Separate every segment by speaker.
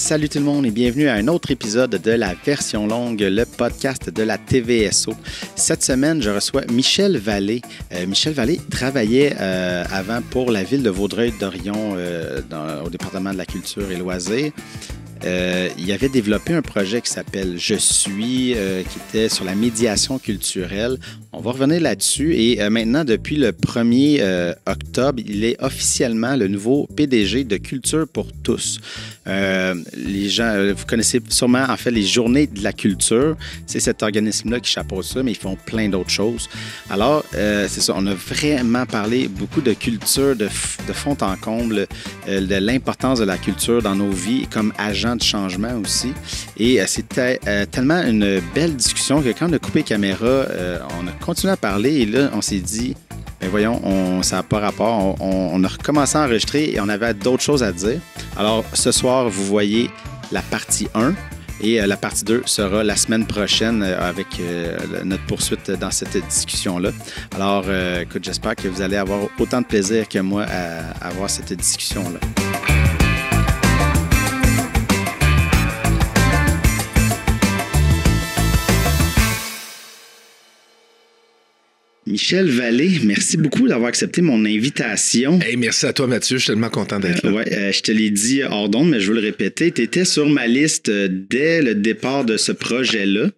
Speaker 1: Salut tout le monde et bienvenue à un autre épisode de la version longue, le podcast de la TVSO. Cette semaine, je reçois Michel Vallée. Michel Vallée travaillait avant pour la ville de Vaudreuil-Dorion au département de la culture et loisirs. Il avait développé un projet qui s'appelle Je suis, qui était sur la médiation culturelle. On va revenir là-dessus et maintenant, depuis le 1er octobre, il est officiellement le nouveau PDG de Culture pour tous. Les gens, vous connaissez sûrement en fait les Journées de la culture. C'est cet organisme-là qui chapeaute ça, mais ils font plein d'autres choses. Alors, c'est ça, on a vraiment parlé beaucoup de culture, de fond en comble, de l'importance de la culture dans nos vies comme agent de changement aussi. Et c'était tellement une belle discussion que quand on a coupé la caméra, on a continué à parler et là, on s'est dit, ben voyons, ça n'a pas rapport. On a recommencé à enregistrer et on avait d'autres choses à dire. Alors, ce soir, vous voyez la partie 1 et la partie 2 sera la semaine prochaine avec notre poursuite dans cette discussion-là. Alors, écoute, j'espère que vous allez avoir autant de plaisir que moi à avoir cette discussion-là. Michel Vallée, merci beaucoup d'avoir accepté mon invitation.
Speaker 2: Hey, merci à toi, Mathieu. Je suis tellement content d'être là.
Speaker 1: Je te l'ai dit hors d'onde, mais je veux le répéter. Tu étais sur ma liste dès le départ de ce projet-là.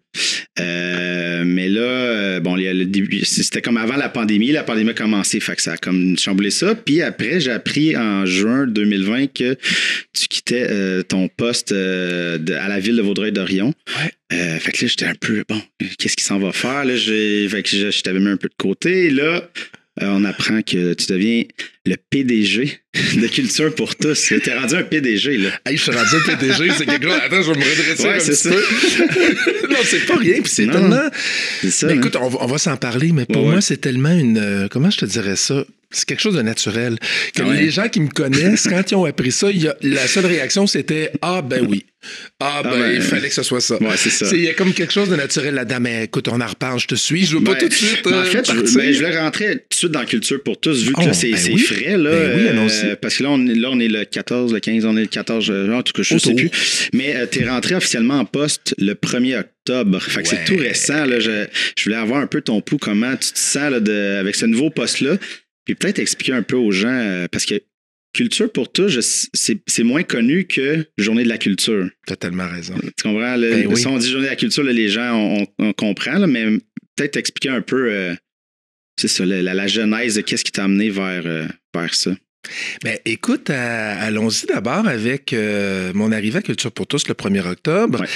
Speaker 1: Mais là, bon, le début, c'était comme avant la pandémie. La pandémie a commencé, fait que ça a comme chamboulé ça. Puis après, j'ai appris en juin 2020 que tu quittais ton poste à la ville de Vaudreuil-Dorion.
Speaker 2: Ouais.
Speaker 1: Fait que là, j'étais un peu, bon, qu'est-ce qu'il s'en va faire? Là, fait que je t'avais mis un peu de côté. Et là, on apprend que tu deviens le PDG de Culture pour tous. T'es rendu un PDG, là.
Speaker 2: Hey, je suis rendu un PDG, c'est quelque chose. Attends, je vais me redresser un
Speaker 1: c'est
Speaker 2: petit peu. Non, c'est pas rien, puis c'est tellement...
Speaker 1: C'est ça,
Speaker 2: mais écoute, on va s'en parler, mais pour moi, c'est tellement une... comment je te dirais ça? C'est quelque chose de naturel. Que les gens qui me connaissent, quand ils ont appris ça, la seule réaction, c'était « Ah, ben oui. Ah, ben, il fallait que ce soit ça. »
Speaker 1: Ouais, c'est ça.
Speaker 2: Il y a comme quelque chose de naturel là-dedans. Mais écoute, on en reparle, je te suis. Je veux pas tout de suite
Speaker 1: en fait, je voulais rentrer tout de suite dans Culture pour tous, vu que là, c'est frais, là.
Speaker 2: Ben oui,
Speaker 1: parce que là, on est le 14, le 15, on est le 14, en tout cas, je sais plus. Mais t'es rentré officiellement en poste le 1er octobre. Fait que c'est tout récent, là. Je voulais avoir un peu ton pouls, comment tu te sens là, avec ce nouveau poste-là. Puis peut-être expliquer un peu aux gens, parce que Culture pour tous, c'est moins connu que Journée de la culture.
Speaker 2: Tu as tellement raison.
Speaker 1: Tu comprends? Si on dit Journée de la culture, là, les gens, on comprend, là, mais peut-être expliquer un peu, c'est ça, la genèse de qu'est-ce qui t'a amené vers ça.
Speaker 2: Ben, écoute, allons-y d'abord avec mon arrivée à Culture pour tous le 1er octobre. Ouais.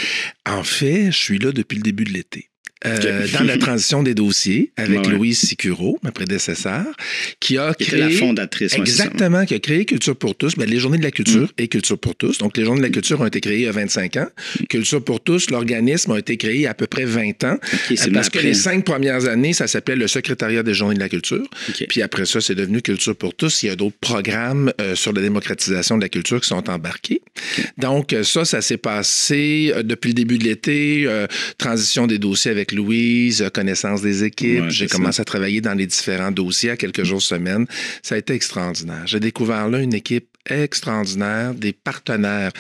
Speaker 2: En fait, je suis là depuis le début de l'été. Dans la transition des dossiers avec Louise Sicuro, ma prédécesseur, qui était
Speaker 1: la fondatrice.
Speaker 2: Exactement, qui a créé Culture pour tous, les Journées de la culture et Culture pour tous. Donc, les Journées de la culture ont été créées il y a 25 ans. Culture pour tous, l'organisme a été créé il y a à peu près 20 ans. Parce que les 5 premières années, ça s'appelait le Secrétariat des Journées de la culture. Puis après ça, c'est devenu Culture pour tous. Il y a d'autres programmes sur la démocratisation de la culture qui sont embarqués. Donc, ça s'est passé depuis le début de l'été. Transition des dossiers avec Louise, connaissance des équipes. J'ai commencé à travailler dans les différents dossiers à quelques jours semaine. Ça a été extraordinaire. J'ai découvert là une équipe extraordinaire, des partenaires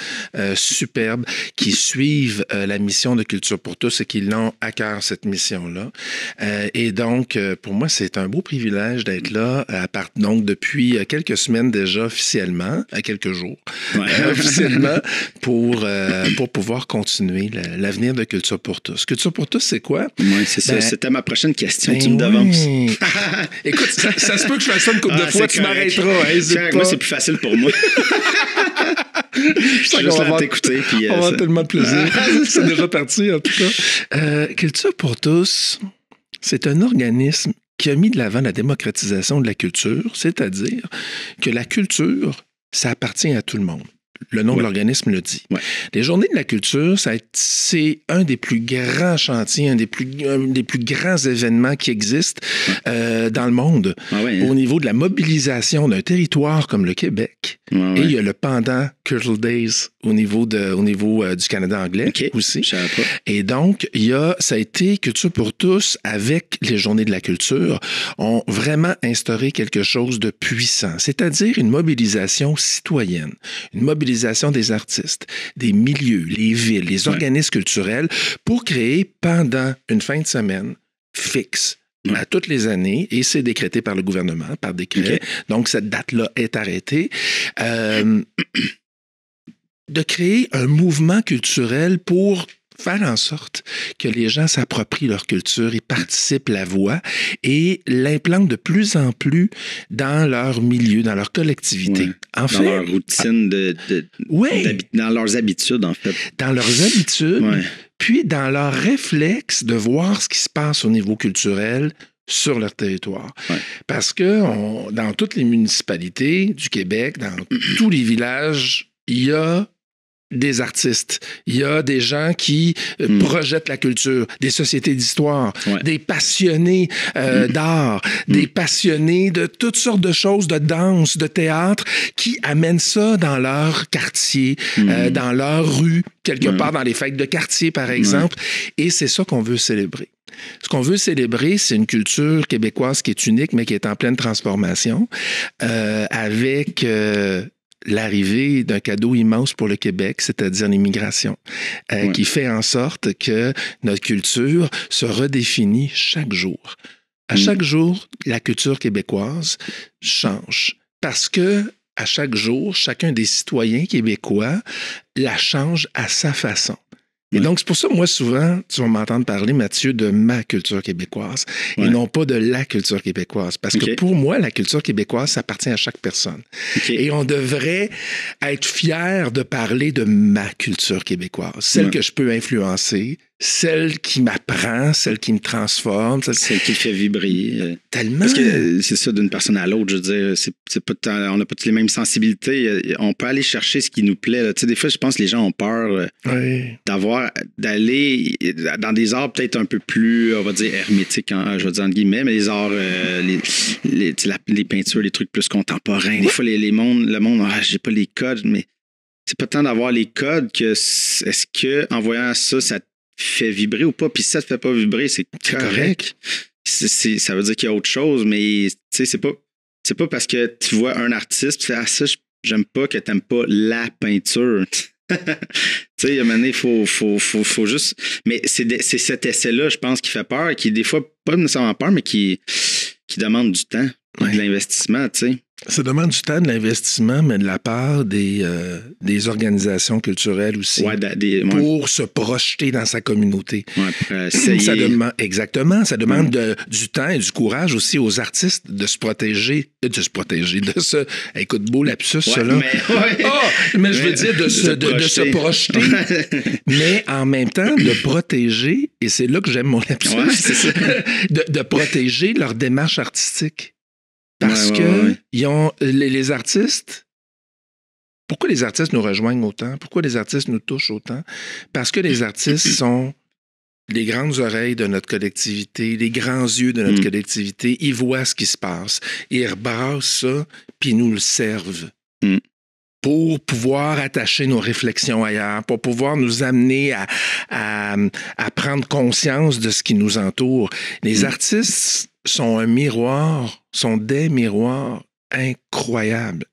Speaker 2: superbes qui suivent la mission de Culture pour tous et qui l'ont à cœur, cette mission-là. Et donc, pour moi, c'est un beau privilège d'être là, donc depuis quelques semaines déjà officiellement, à quelques jours, officiellement, pour pouvoir continuer l'avenir de Culture pour tous. Culture pour tous, c'est quoi?
Speaker 1: Oui, c'est ça. C'était ma prochaine question. Tu me devances.
Speaker 2: Écoute, ça se peut que je fasse ça une couple de fois, tu m'arrêteras.
Speaker 1: Moi, c'est plus facile pour moi.
Speaker 2: Je suis juste là à t'écouter. Puis, on va avoir tellement de plaisir. C'est déjà parti, en tout cas. Culture pour tous, c'est un organisme qui a mis de l'avant la démocratisation de la culture, c'est-à-dire que la culture, ça appartient à tout le monde. Le nom de l'organisme le dit. Les Journées de la culture, c'est un des plus grands chantiers, un des plus grands événements qui existent dans le monde au niveau de la mobilisation d'un territoire comme le Québec. Et il y a le pendant Cultural Days au niveau du Canada anglais aussi.
Speaker 1: Je savais pas.
Speaker 2: Et donc, ça a été Culture pour tous avec les Journées de la culture, ont vraiment instauré quelque chose de puissant, c'est-à-dire une mobilisation citoyenne, une mobilisation des artistes, des milieux, les villes, les organismes culturels pour créer pendant une fin de semaine fixe à toutes les années, et c'est décrété par le gouvernement, par décret. Donc, cette date-là est arrêtée. De créer un mouvement culturel pour faire en sorte que les gens s'approprient leur culture et participent la voix et l'implantent de plus en plus dans leur milieu, dans leur collectivité. En fait,
Speaker 1: leur routine, dans leurs habitudes, en fait.
Speaker 2: Dans leurs habitudes, puis dans leur réflexe de voir ce qui se passe au niveau culturel sur leur territoire. Parce que dans toutes les municipalités du Québec, dans tous les villages, il y a des artistes, il y a des gens qui projettent la culture, des sociétés d'histoire, des passionnés d'art, des passionnés de toutes sortes de choses, de danse, de théâtre, qui amènent ça dans leur quartier, dans leur rue, quelque part dans les fêtes de quartier, par exemple. Et c'est ça qu'on veut célébrer. Ce qu'on veut célébrer, c'est une culture québécoise qui est unique, mais qui est en pleine transformation, avec l'arrivée d'un cadeau immense pour le Québec, c'est-à-dire l'immigration, qui fait en sorte que notre culture se redéfinit chaque jour. À chaque jour, la culture québécoise change parce que à chaque jour, chacun des citoyens québécois la change à sa façon. Et donc, c'est pour ça, moi, souvent, tu vas m'entendre parler, Mathieu, de ma culture québécoise et non pas de la culture québécoise. Parce que pour moi, la culture québécoise, ça appartient à chaque personne. Et on devrait être fier de parler de ma culture québécoise, celle que je peux influencer, celle qui m'apprend, celle qui me transforme.
Speaker 1: Celle qui me fait vibrer.
Speaker 2: Tellement.
Speaker 1: Parce que c'est ça d'une personne à l'autre, je veux dire, on n'a pas toutes les mêmes sensibilités. On peut aller chercher ce qui nous plaît. Tu sais, des fois, je pense que les gens ont peur d'aller dans des arts peut-être un peu plus, on va dire, hermétiques, je vais dire entre guillemets, mais les arts, les peintures, les trucs plus contemporains. Des fois, le monde, j'ai pas les codes, mais c'est pas tant d'avoir les codes que est-ce que en voyant ça te fait vibrer ou pas, puis si ça te fait pas vibrer, c'est correct. Ça veut dire qu'il y a autre chose, mais tu sais, c'est pas parce que tu vois un artiste, tu fais ça, j'aime pas que t'aimes pas la peinture. Tu sais, à un moment donné, faut juste. Mais c'est cet essai-là, je pense, qui fait peur, qui des fois, pas nécessairement peur, mais qui demande du temps, de l'investissement, tu sais.
Speaker 2: Ça demande du temps, de l'investissement, mais de la part des organisations culturelles aussi, pour se projeter dans sa communauté. Ça demande du temps et du courage aussi aux artistes de se protéger, écoute, beau lapsus, cela. Mais je veux dire de se projeter, mais en même temps de protéger, et c'est là que j'aime mon lapsus, de protéger leur démarche artistique. Parce que les artistes, pourquoi les artistes nous rejoignent autant? Pourquoi les artistes nous touchent autant? Parce que les artistes sont les grandes oreilles de notre collectivité, les grands yeux de notre collectivité. Ils voient ce qui se passe. Ils rebrassent ça, puis nous le servent. Pour pouvoir attacher nos réflexions ailleurs, pour pouvoir nous amener à prendre conscience de ce qui nous entoure. Les artistes sont des miroirs incroyables.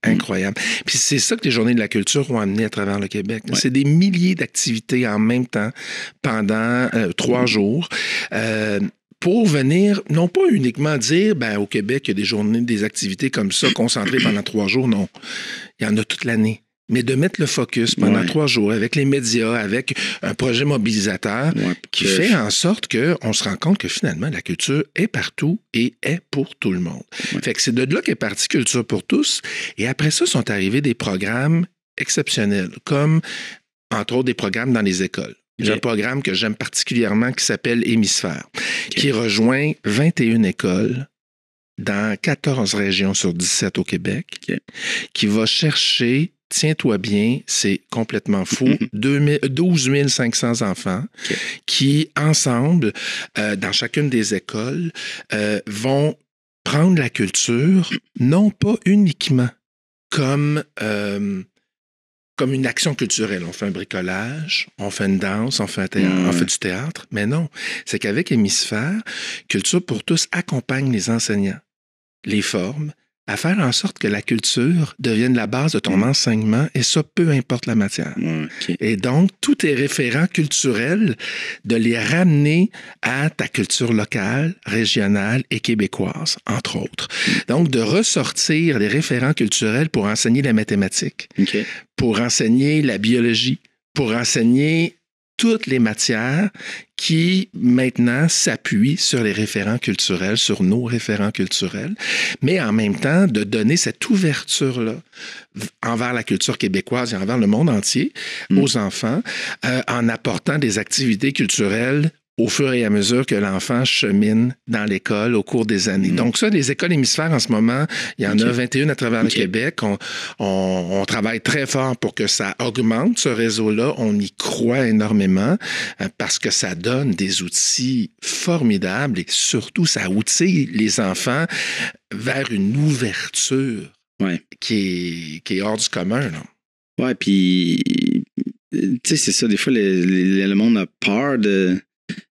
Speaker 2: Puis c'est ça que les Journées de la culture ont amené à travers le Québec. C'est des milliers d'activités en même temps pendant 3 jours. Pour venir, non pas uniquement dire, au Québec, il y a des journées, des activités comme ça, concentrées pendant 3 jours, non. Il y en a toute l'année. Mais de mettre le focus pendant 3 jours avec les médias, avec un projet mobilisateur qui fait en sorte qu'on se rend compte que finalement, la culture est partout et est pour tout le monde. Fait que c'est de là qu'est partie Culture pour tous. Et après ça, sont arrivés des programmes exceptionnels, comme, entre autres, des programmes dans les écoles. J'ai un programme que j'aime particulièrement qui s'appelle Hémisphère, qui rejoint 21 écoles dans 14 régions sur 17 au Québec, qui va chercher, tiens-toi bien, c'est complètement fou, 12 500 enfants qui, ensemble, dans chacune des écoles, vont prendre la culture, non pas uniquement comme comme une action culturelle. On fait un bricolage, on fait une danse, on fait du théâtre. Mais non, c'est qu'avec Hémisphère, Culture pour tous accompagne les enseignants, les forme, à faire en sorte que la culture devienne la base de ton enseignement, et ça, peu importe la matière.
Speaker 1: Okay.
Speaker 2: Et donc, tous tes référents culturels, de les ramener à ta culture locale, régionale et québécoise, entre autres. Donc, de ressortir les référents culturels pour enseigner la mathématique, pour enseigner la biologie, pour enseigner toutes les matières qui, maintenant, s'appuient sur les référents culturels, sur nos référents culturels, mais en même temps, de donner cette ouverture-là envers la culture québécoise et envers le monde entier aux enfants, en apportant des activités culturelles au fur et à mesure que l'enfant chemine dans l'école au cours des années. Donc ça, les écoles Hémisphères, en ce moment, il y en a 21 à travers le Québec. On travaille très fort pour que ça augmente, ce réseau-là. On y croit énormément parce que ça donne des outils formidables et surtout, ça outille les enfants vers une ouverture qui est hors du commun, là.
Speaker 1: Ouais, puis, tu sais, c'est ça, des fois, le monde a peur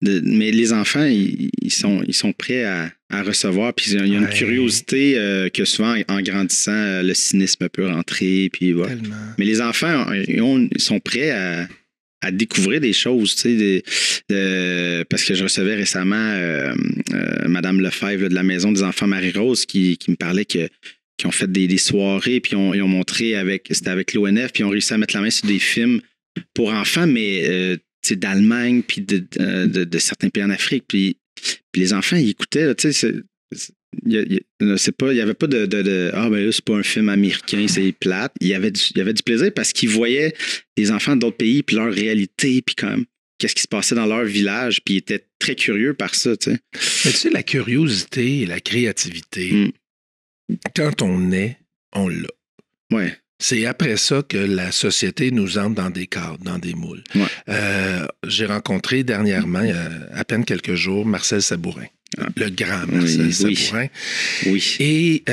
Speaker 1: mais les enfants, ils sont prêts à recevoir. Puis il y a une curiosité que souvent, en grandissant, le cynisme peut rentrer. Puis, voilà. Mais les enfants, ils sont prêts à découvrir des choses. Tu sais, parce que je recevais récemment Madame Lefebvre de la Maison des enfants Marie-Rose qui me parlait qu'ils ont fait des soirées, puis ils ont montré c'était avec l'ONF, puis ils ont réussi à mettre la main sur des films pour enfants, mais d'Allemagne, puis de certains pays en Afrique. Puis les enfants, ils écoutaient, tu sais, il n'y avait pas de ah, ben là, c'est pas un film américain, c'est plate. Il y avait du plaisir parce qu'ils voyaient les enfants d'autres pays, puis leur réalité, puis quand même, qu'est-ce qui se passait dans leur village, puis ils étaient très curieux par ça, tu sais.
Speaker 2: Mais tu sais, la curiosité et la créativité, quand on est, on l'a.
Speaker 1: Ouais.
Speaker 2: C'est après ça que la société nous entre dans des cadres, dans des moules. J'ai rencontré dernièrement, il y a à peine quelques jours, Marcel Sabourin, le grand Marcel Sabourin.
Speaker 1: Oui.
Speaker 2: Et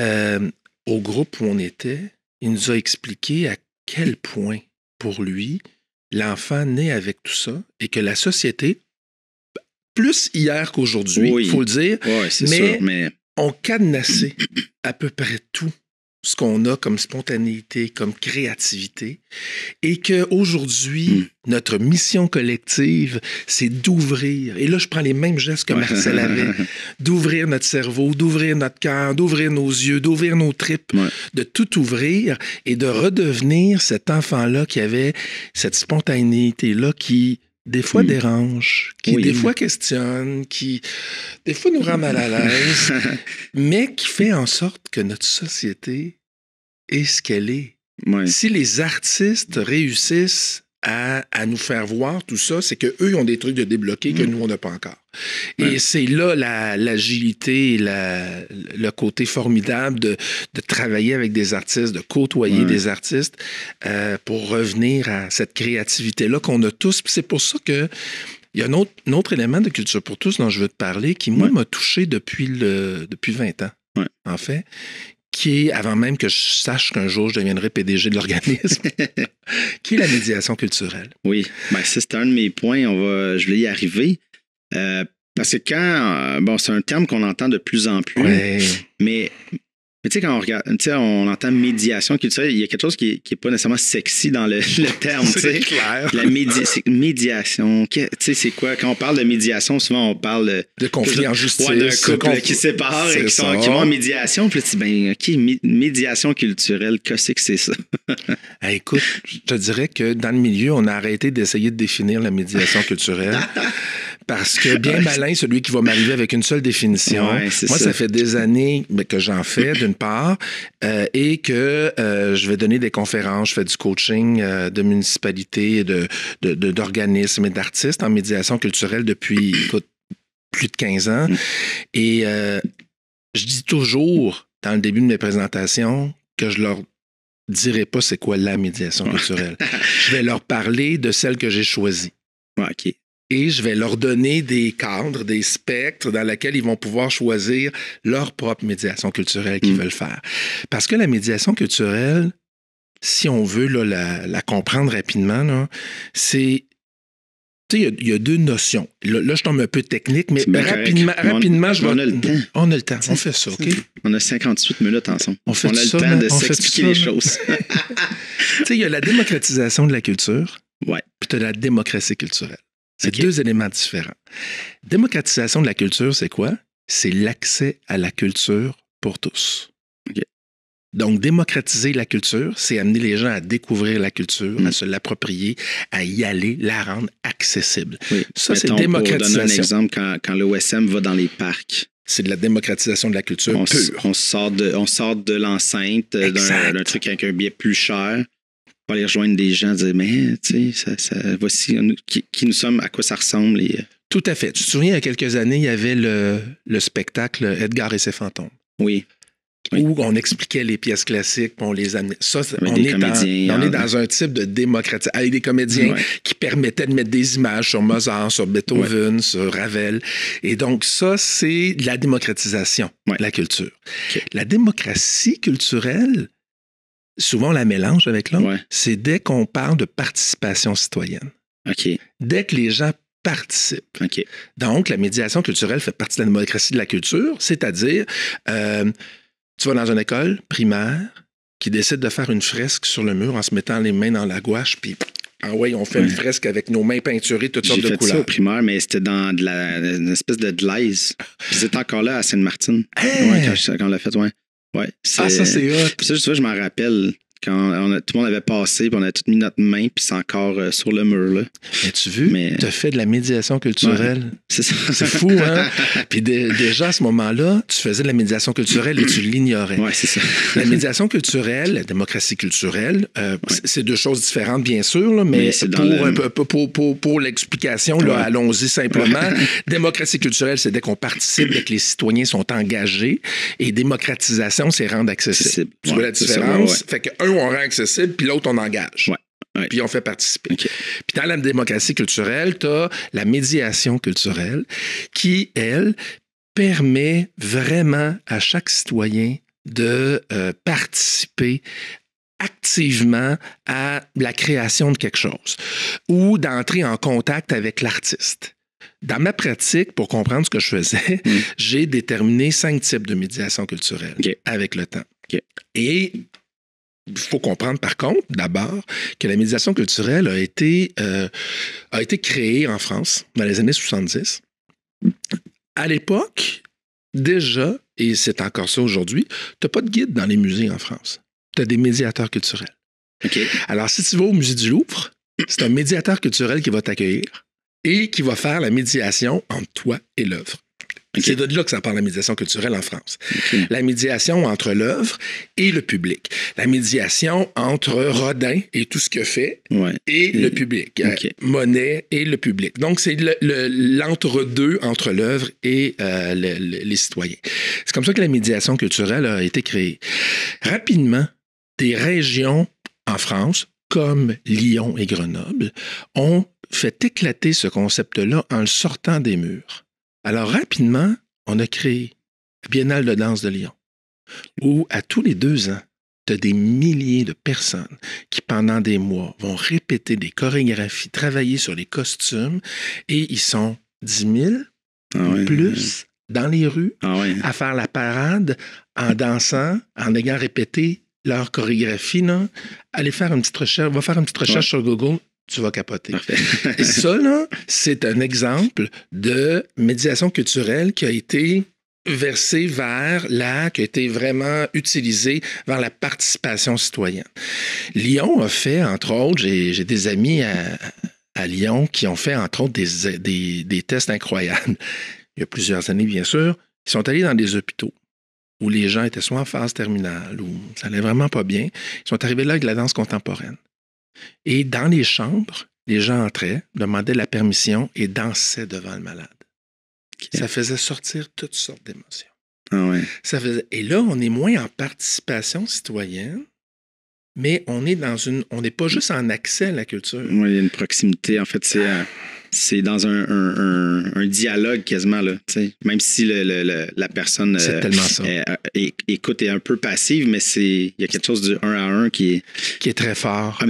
Speaker 2: au groupe où on était, il nous a expliqué à quel point, pour lui, l'enfant naît avec tout ça et que la société, plus hier qu'aujourd'hui, il faut le dire, mais on cadenassait à peu près tout ce qu'on a comme spontanéité, comme créativité, et qu'aujourd'hui, notre mission collective, c'est d'ouvrir, et là, je prends les mêmes gestes que Marcel avait, d'ouvrir notre cerveau, d'ouvrir notre cœur, d'ouvrir nos yeux, d'ouvrir nos tripes, de tout ouvrir et de redevenir cet enfant-là qui avait cette spontanéité-là qui des fois dérange, qui des fois questionne, qui des fois nous rend mal à l'aise, mais qui fait en sorte que notre société est ce qu'elle est. Si les artistes réussissent à nous faire voir tout ça, c'est qu'eux ont des trucs de débloquer que nous, on n'a pas encore. Et c'est là l'agilité, le côté formidable de travailler avec des artistes, de côtoyer des artistes pour revenir à cette créativité-là qu'on a tous. Puis c'est pour ça que il y a un autre élément de Culture pour tous dont je veux te parler qui, moi, m'a touché depuis 20 ans, en fait, qui est, avant même que je sache qu'un jour je deviendrai PDG de l'organisme, qui est la médiation culturelle.
Speaker 1: Oui, ben, ça, c'est un de mes points. Je vais y arriver. Parce que quand... c'est un terme qu'on entend de plus en plus, mais tu sais, quand on regarde, tu sais, on entend médiation culturelle, il y a quelque chose qui est pas nécessairement sexy dans le terme, tu sais.
Speaker 2: C'est clair.
Speaker 1: La médiation, tu sais, c'est quoi? Quand on parle de médiation, souvent, on parle
Speaker 2: de conflit en justice.
Speaker 1: D'un couple qui se sépare et qui vont en médiation. Puis là, tu dis, ben, OK, médiation culturelle, qu'est-ce que c'est ça?
Speaker 2: Écoute, je te dirais que dans le milieu, on a arrêté d'essayer de définir la médiation culturelle. Parce que bien malin, celui qui va m'arriver avec une seule définition. Moi, ça fait des années que j'en fais, d'une part, et que je vais donner des conférences, je fais du coaching de municipalités, d'organismes et d'artistes en médiation culturelle depuis plus de 15 ans. Et je dis toujours, dans le début de mes présentations, que je leur dirai pas c'est quoi la médiation culturelle. Je vais leur parler de celle que j'ai choisie.
Speaker 1: OK.
Speaker 2: Et je vais leur donner des cadres, des spectres dans lesquels ils vont pouvoir choisir leur propre médiation culturelle qu'ils veulent faire. Parce que la médiation culturelle, si on veut là, la comprendre rapidement, là, c'est... Il y a deux notions. Là, je tombe un peu technique, mais rapidement, je vais...
Speaker 1: On a le temps.
Speaker 2: On a le temps. On fait ça, OK?
Speaker 1: On a 58 minutes ensemble. On a le temps de s'expliquer les choses.
Speaker 2: Il y a la démocratisation de la culture,
Speaker 1: ouais.
Speaker 2: Puis tu as la démocratie culturelle. C'est deux éléments différents. Démocratisation de la culture, c'est quoi? C'est l'accès à la culture pour tous.
Speaker 1: Okay.
Speaker 2: Donc, démocratiser la culture, c'est amener les gens à découvrir la culture, à se l'approprier, à y aller, la rendre accessible.
Speaker 1: Oui.
Speaker 2: Ça, c'est démocratisation.
Speaker 1: Pour donner un exemple, quand l'OSM va dans les parcs,
Speaker 2: c'est de la démocratisation de la culture pure.
Speaker 1: On sort de l'enceinte, d'un truc avec un billet plus cher, pour aller rejoindre des gens, dire, mais tu sais, voici qui nous sommes, à quoi ça ressemble.
Speaker 2: Tout à fait. Tu te souviens, il y a quelques années, il y avait le spectacle Edgar et ses fantômes.
Speaker 1: Oui.
Speaker 2: Où on expliquait les pièces classiques, puis on les amenait. Ça, on est dans un type de démocratie, avec des comédiens qui permettaient de mettre des images sur Mozart, sur Beethoven, sur Ravel. Et donc, ça, c'est de la démocratisation de la culture. Okay. La démocratie culturelle, souvent on la mélange avec l'autre, c'est dès qu'on parle de participation citoyenne.
Speaker 1: Okay.
Speaker 2: Dès que les gens participent.
Speaker 1: Okay.
Speaker 2: Donc, la médiation culturelle fait partie de la démocratie de la culture, c'est-à-dire... tu vas dans une école primaire qui décide de faire une fresque sur le mur en se mettant les mains dans la gouache, puis on fait une fresque avec nos mains peinturées, toutes sortes de couleurs. J'ai fait ça
Speaker 1: au primaire, mais c'était dans une espèce de glaise. Puis c'était encore là à Sainte-Martine. Quand on l'a fait, ouais.
Speaker 2: Ça, c'est hot.
Speaker 1: Puis ça, tu vois, je m'en rappelle. Quand tout le monde avait passé, puis on a tout mis notre main, puis c'est encore sur le mur, là.
Speaker 2: Mais tu veux, tu as fait de la médiation culturelle.
Speaker 1: C'est ça.
Speaker 2: C'est fou, hein? Puis déjà, à ce moment-là, tu faisais de la médiation culturelle et tu l'ignorais.
Speaker 1: Oui, c'est ça.
Speaker 2: La médiation culturelle, la démocratie culturelle, c'est deux choses différentes, bien sûr, là, mais pour l'explication, là, allons-y simplement. Démocratie culturelle, c'est dès qu'on participe, dès que les citoyens sont engagés, et démocratisation, c'est rendre accessible. Tu vois la différence? Fait que on rend accessible, puis l'autre, on engage. Puis on fait participer.
Speaker 1: Okay.
Speaker 2: Puis dans la démocratie culturelle, tu as la médiation culturelle qui, elle, permet vraiment à chaque citoyen de participer activement à la création de quelque chose ou d'entrer en contact avec l'artiste. Dans ma pratique, pour comprendre ce que je faisais, j'ai déterminé 5 types de médiation culturelle avec le temps. Et il faut comprendre, par contre, d'abord, que la médiation culturelle a été créée en France dans les années 70. À l'époque, déjà, et c'est encore ça aujourd'hui, tu n'as pas de guide dans les musées en France. Tu as des médiateurs culturels.
Speaker 1: Okay.
Speaker 2: Alors, si tu vas au musée du Louvre, c'est un médiateur culturel qui va t'accueillir et qui va faire la médiation entre toi et l'œuvre. Okay. C'est de là que ça parle, la médiation culturelle en France. Okay. La médiation entre l'œuvre et le public. La médiation entre Rodin et tout ce qu'il fait et le public. Monet et le public. Donc, c'est l'entre-deux entre l'œuvre et les citoyens. C'est comme ça que la médiation culturelle a été créée. Rapidement, des régions en France, comme Lyon et Grenoble, ont fait éclater ce concept-là en le sortant des murs. Alors, rapidement, on a créé la Biennale de danse de Lyon, où à tous les 2 ans, tu as des milliers de personnes qui, pendant des mois, vont répéter des chorégraphies, travailler sur les costumes, et ils sont 10 000 plus dans les rues à faire la parade en dansant, en ayant répété leur chorégraphie. Là. Allez faire une petite recherche, va faire une petite recherche sur Google. Tu vas capoter. Et ça, là, c'est un exemple de médiation culturelle qui a été versée qui a été vraiment utilisée vers la participation citoyenne. Lyon a fait, entre autres, j'ai des amis à Lyon qui ont fait, entre autres, des tests incroyables. Il y a plusieurs années, bien sûr. Ils sont allés dans des hôpitaux où les gens étaient soit en phase terminale, ou ça allait vraiment pas bien. Ils sont arrivés là avec de la danse contemporaine. Et dans les chambres, les gens entraient, demandaient la permission et dansaient devant le malade. Okay. Ça faisait sortir toutes sortes d'émotions. Et là, on est moins en participation citoyenne, mais on n'est pas juste en accès à la culture.
Speaker 1: Oui, il y a une proximité. En fait, c'est dans un un dialogue quasiment, là, même si la personne écoute est un peu passive, mais il y a quelque chose du 1 à 1 qui
Speaker 2: est très fort.
Speaker 1: Ah,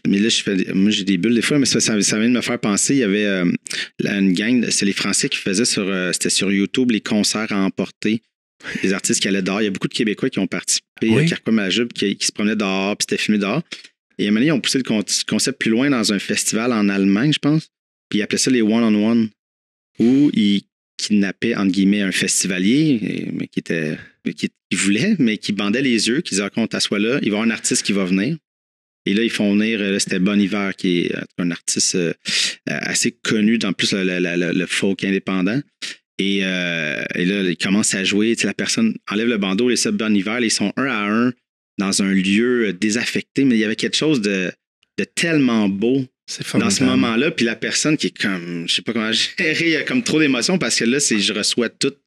Speaker 1: mais là, moi, j'ai des bulles des fois, mais ça vient de me faire penser, il y avait une gang, c'est les Français qui faisaient c'était sur YouTube, les concerts à emporter. Les artistes qui allaient dehors. Il y a beaucoup de Québécois qui ont participé, Carquois Majub, qui se promenaient dehors, puis c'était filmé dehors. Et à un moment donné, ils ont poussé le concept plus loin dans un festival en Allemagne, je pense. Puis ils appelaient ça les one-on-one, où ils kidnappaient, entre guillemets, un festivalier, mais qui voulait, mais qui bandait les yeux, qui disait, quand on t'assoit là, il va y avoir un artiste qui va venir. Et là, ils font venir, là, c'était Bon Iver, qui est un artiste assez connu, dans plus le folk indépendant. Et là, ils commencent à jouer. La personne enlève le bandeau, laisse Bon Iver. Ils sont 1 à 1 dans un lieu désaffecté. Mais il y avait quelque chose de tellement beau dans ce moment-là. Puis la personne qui est comme, je sais pas comment gérer, il y a comme trop d'émotions parce que là, je reçois toute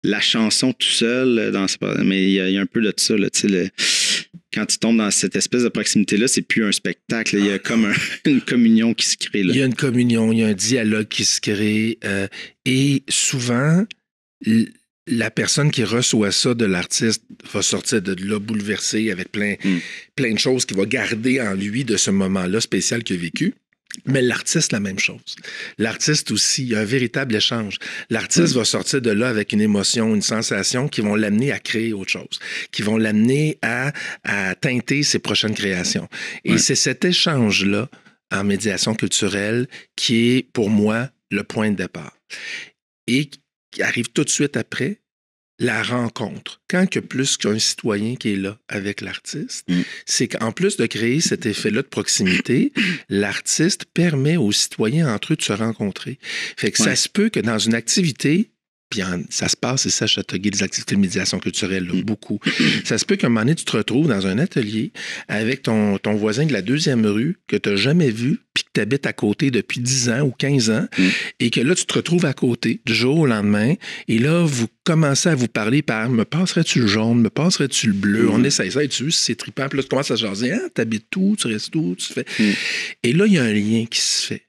Speaker 1: la chanson tout seul. Mais il y a un peu de ça. Là, quand tu tombes dans cette espèce de proximité-là, c'est plus un spectacle. Il y a comme une communion qui se crée. Là.
Speaker 2: Il y a une communion, il y a un dialogue qui se crée. Et souvent, la personne qui reçoit ça de l'artiste va sortir de là bouleversée avec plein de choses qu'il va garder en lui de ce moment-là spécial qu'il a vécu. Mais l'artiste, la même chose. L'artiste aussi, il y a un véritable échange. L'artiste va sortir de là avec une émotion, une sensation qui vont l'amener à créer autre chose, qui vont l'amener à teinter ses prochaines créations. Et c'est cet échange-là en médiation culturelle qui est, pour moi, le point de départ. Et qui arrive tout de suite après, la rencontre. Quand il y a plus qu'un citoyen qui est là avec l'artiste, c'est qu'en plus de créer cet effet-là de proximité, l'artiste permet aux citoyens entre eux de se rencontrer. Fait que ça se peut que dans une activité, puis ça se passe, et ça, à Châteauguay, des activités de médiation culturelle, là, beaucoup. Ça se peut qu'à un moment donné, tu te retrouves dans un atelier avec ton voisin de la 2e rue que tu n'as jamais vu, puis que tu habites à côté depuis 10 ans ou 15 ans, et que là, tu te retrouves à côté du jour au lendemain, et là, vous commencez à vous parler par « me passerais-tu le jaune, me passerais-tu le bleu? On essaie ça, et tu c'est trippant. » Puis là, tu commences à se jaser « t'habites où? Tu restes où? Tu fais... Et là, il y a un lien qui se fait.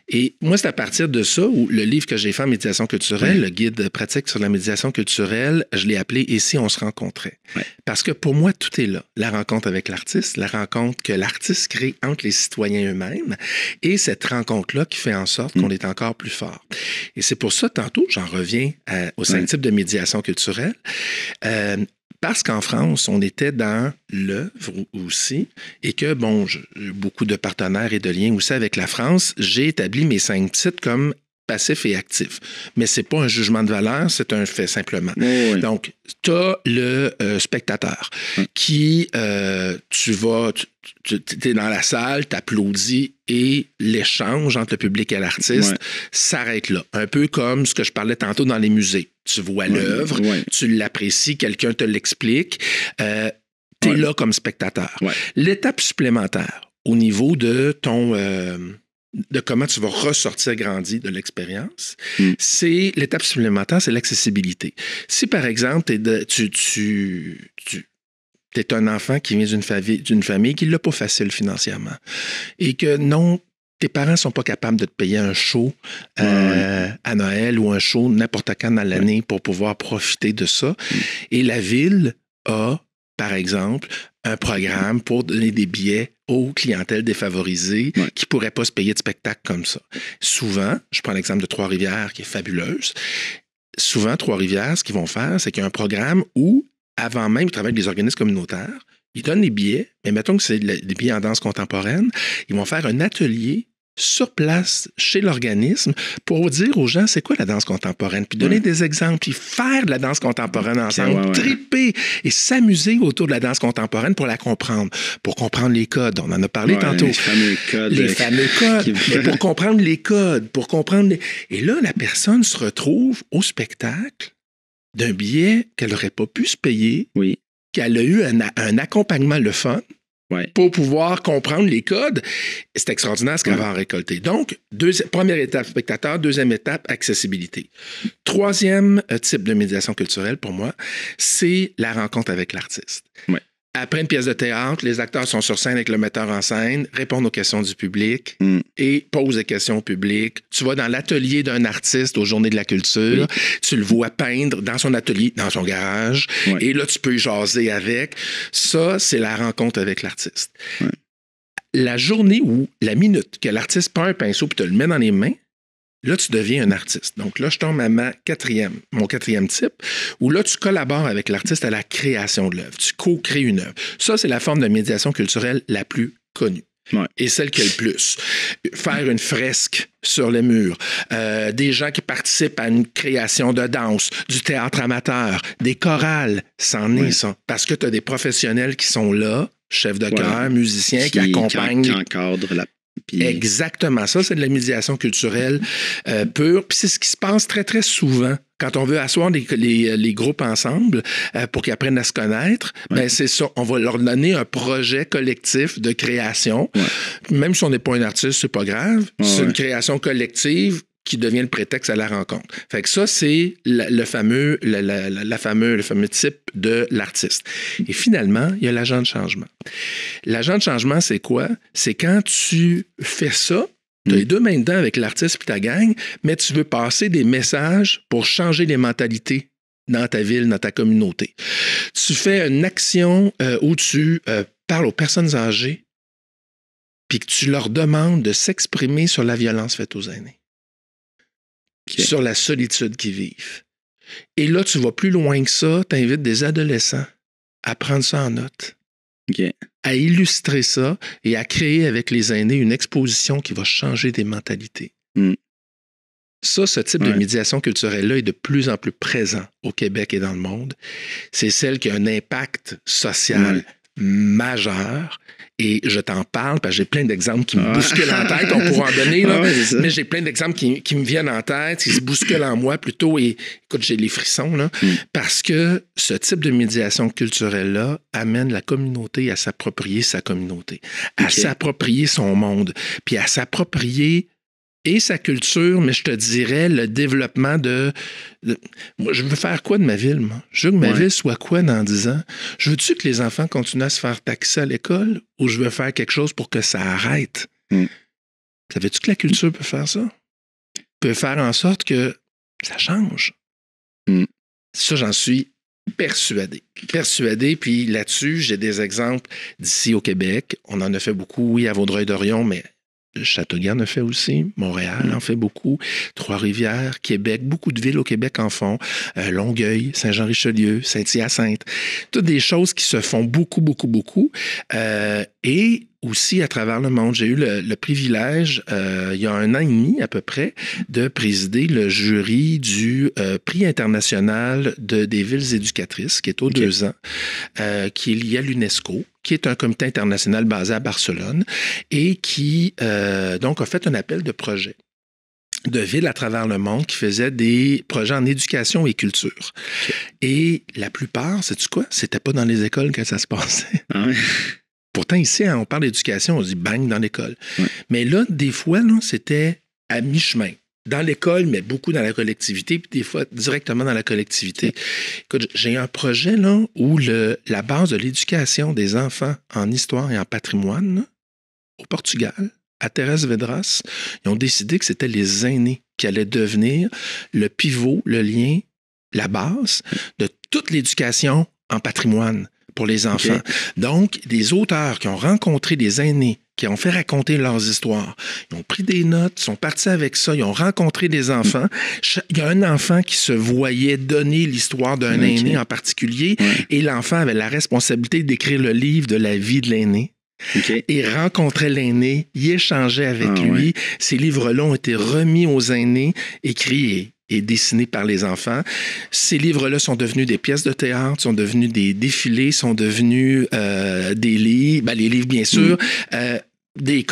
Speaker 2: Et moi, c'est à partir de ça où le livre que j'ai fait en médiation culturelle, le guide pratique sur la médiation culturelle, je l'ai appelé « Et si on se rencontrait ». Parce que pour moi, tout est là. La rencontre avec l'artiste, la rencontre que l'artiste crée entre les citoyens eux-mêmes et cette rencontre-là qui fait en sorte qu'on est encore plus fort. Et c'est pour ça, tantôt, j'en reviens aux 5 types de médiation culturelle. Parce qu'en France, on était dans l'œuvre aussi et que, bon, j'ai beaucoup de partenaires et de liens aussi avec la France. J'ai établi mes 5 titres comme passif et actif. Mais c'est pas un jugement de valeur, c'est un fait simplement. Donc, tu as le spectateur qui, tu es dans la salle, tu applaudis et l'échange entre le public et l'artiste s'arrête là. Un peu comme ce que je parlais tantôt dans les musées. Tu vois l'œuvre, tu l'apprécies, quelqu'un te l'explique, tu es là comme spectateur. L'étape supplémentaire au niveau de ton... de comment tu vas ressortir grandi de l'expérience, c'est l'étape supplémentaire, c'est l'accessibilité. Si, par exemple, tu es un enfant qui vient d'une famille qui ne l'a pas facile financièrement et que non, tes parents ne sont pas capables de te payer un show à Noël ou un show n'importe quand dans l'année pour pouvoir profiter de ça. Et la ville a, par exemple, un programme pour donner des billets aux clientèles défavorisées qui ne pourraient pas se payer de spectacles comme ça. Souvent, je prends l'exemple de Trois-Rivières qui est fabuleuse. Souvent, Trois-Rivières, ce qu'ils vont faire, c'est qu'il y a un programme où, avant même, ils travaillent avec des organismes communautaires, ils donnent des billets, mais mettons que c'est des billets en danse contemporaine, ils vont faire un atelier sur place, chez l'organisme, pour dire aux gens c'est quoi la danse contemporaine, puis donner des exemples, puis faire de la danse contemporaine ensemble, triper et s'amuser autour de la danse contemporaine pour la comprendre, pour comprendre les codes. On en a parlé tantôt. Les fameux codes. Mais pour comprendre les codes, pour comprendre... Et là, la personne se retrouve au spectacle d'un billet qu'elle n'aurait pas pu se payer, qu'elle a eu un accompagnement le fun, pour pouvoir comprendre les codes. C'est extraordinaire ce qu'elle va en récolter. Donc, première étape, spectateur. Deuxième étape, accessibilité. Troisième type de médiation culturelle, pour moi, c'est la rencontre avec l'artiste. Après une pièce de théâtre, les acteurs sont sur scène avec le metteur en scène, répondent aux questions du public et posent des questions au public. Tu vas dans l'atelier d'un artiste aux Journées de la culture, tu le vois peindre dans son atelier, dans son garage, et là, tu peux jaser avec. Ça, c'est la rencontre avec l'artiste. La journée ou la minute que l'artiste prend un pinceau et te le met dans les mains, là, tu deviens un artiste. Donc là, je tombe à mon quatrième type, où là, tu collabores avec l'artiste à la création de l'œuvre. Tu co-crées une œuvre. Ça, c'est la forme de médiation culturelle la plus connue. Et celle qui est le plus. Faire une fresque sur les murs, des gens qui participent à une création de danse, du théâtre amateur, des chorales, c'en est ça. Parce que tu as des professionnels qui sont là, chefs de chœur, musiciens, qui accompagnent.
Speaker 1: Qui encadrent la... Puis...
Speaker 2: Exactement. Ça, c'est de la médiation culturelle pure. Puis c'est ce qui se passe très, très souvent. Quand on veut asseoir les groupes ensemble pour qu'ils apprennent à se connaître, ben c'est ça. On va leur donner un projet collectif de création. Même si on n'est pas un artiste, c'est pas grave. C'est une création collective qui devient le prétexte à la rencontre. Fait que ça, c'est le fameux type de l'artiste. Et finalement, il y a l'agent de changement. L'agent de changement, c'est quoi? C'est quand tu fais ça, tu as les deux mains dedans avec l'artiste et ta gang, mais tu veux passer des messages pour changer les mentalités dans ta ville, dans ta communauté. Tu fais une action où tu parles aux personnes âgées puis que tu leur demandes de s'exprimer sur la violence faite aux aînés. Sur la solitude qu'ils vivent. Et là, tu vas plus loin que ça, tu invites des adolescents à prendre ça en note, à illustrer ça et à créer avec les aînés une exposition qui va changer des mentalités. Ça, ce type de médiation culturelle-là est de plus en plus présent au Québec et dans le monde. C'est celle qui a un impact social majeur. Et je t'en parle parce que j'ai plein d'exemples qui me bousculent en tête. On pourra en donner, là, mais j'ai plein d'exemples qui me viennent en tête, qui se bousculent en moi plutôt. Et écoute, j'ai les frissons, là, parce que ce type de médiation culturelle-là amène la communauté à s'approprier sa communauté, à s'approprier son monde, puis à s'approprier et sa culture, mais je te dirais le développement moi, je veux faire quoi de ma ville, moi? Je veux que ma ville soit quoi dans 10 ans? Je veux-tu que les enfants continuent à se faire taxer à l'école ou je veux faire quelque chose pour que ça arrête? Savais-tu que la culture peut faire ça? Peut faire en sorte que ça change. Ça, j'en suis persuadé. Puis là-dessus, j'ai des exemples d'ici au Québec. On en a fait beaucoup, oui, à Vaudreuil-Dorion, mais Châteauguay en fait aussi, Montréal en fait beaucoup, Trois-Rivières, Québec, beaucoup de villes au Québec en font, Longueuil, Saint-Jean-Richelieu, Saint-Hyacinthe, toutes des choses qui se font beaucoup, et aussi à travers le monde. J'ai eu le privilège, il y a 1 an et demi à peu près, de présider le jury du prix international des villes éducatrices, qui est aux 2 ans, qui est lié à l'UNESCO, qui est un comité international basé à Barcelone et qui donc a fait un appel de projets de villes à travers le monde qui faisaient des projets en éducation et culture. Et la plupart, sais-tu quoi? C'était pas dans les écoles que ça se passait. Pourtant, ici, on parle d'éducation, on dit bang dans l'école. Mais là, des fois, là, c'était à mi-chemin. Dans l'école, mais beaucoup dans la collectivité, puis des fois directement dans la collectivité. Écoute, j'ai un projet là, où la base de l'éducation des enfants en histoire et en patrimoine, là, au Portugal, à Terras Vedras, ils ont décidé que c'était les aînés qui allaient devenir le pivot, le lien, la base de toute l'éducation en patrimoine pour les enfants. Donc, des auteurs qui ont rencontré des aînés, qui ont fait raconter leurs histoires. Ils ont pris des notes, sont partis avec ça, ils ont rencontré des enfants. Il y a un enfant qui se voyait donner l'histoire d'un aîné en particulier et l'enfant avait la responsabilité d'écrire le livre de la vie de l'aîné. Il rencontrait l'aîné, il échangeait avec lui. Ces livres-là ont été remis aux aînés, écrits et dessinés par les enfants. Ces livres-là sont devenus des pièces de théâtre, sont devenus des défilés, sont devenus des livres, les livres bien sûr, des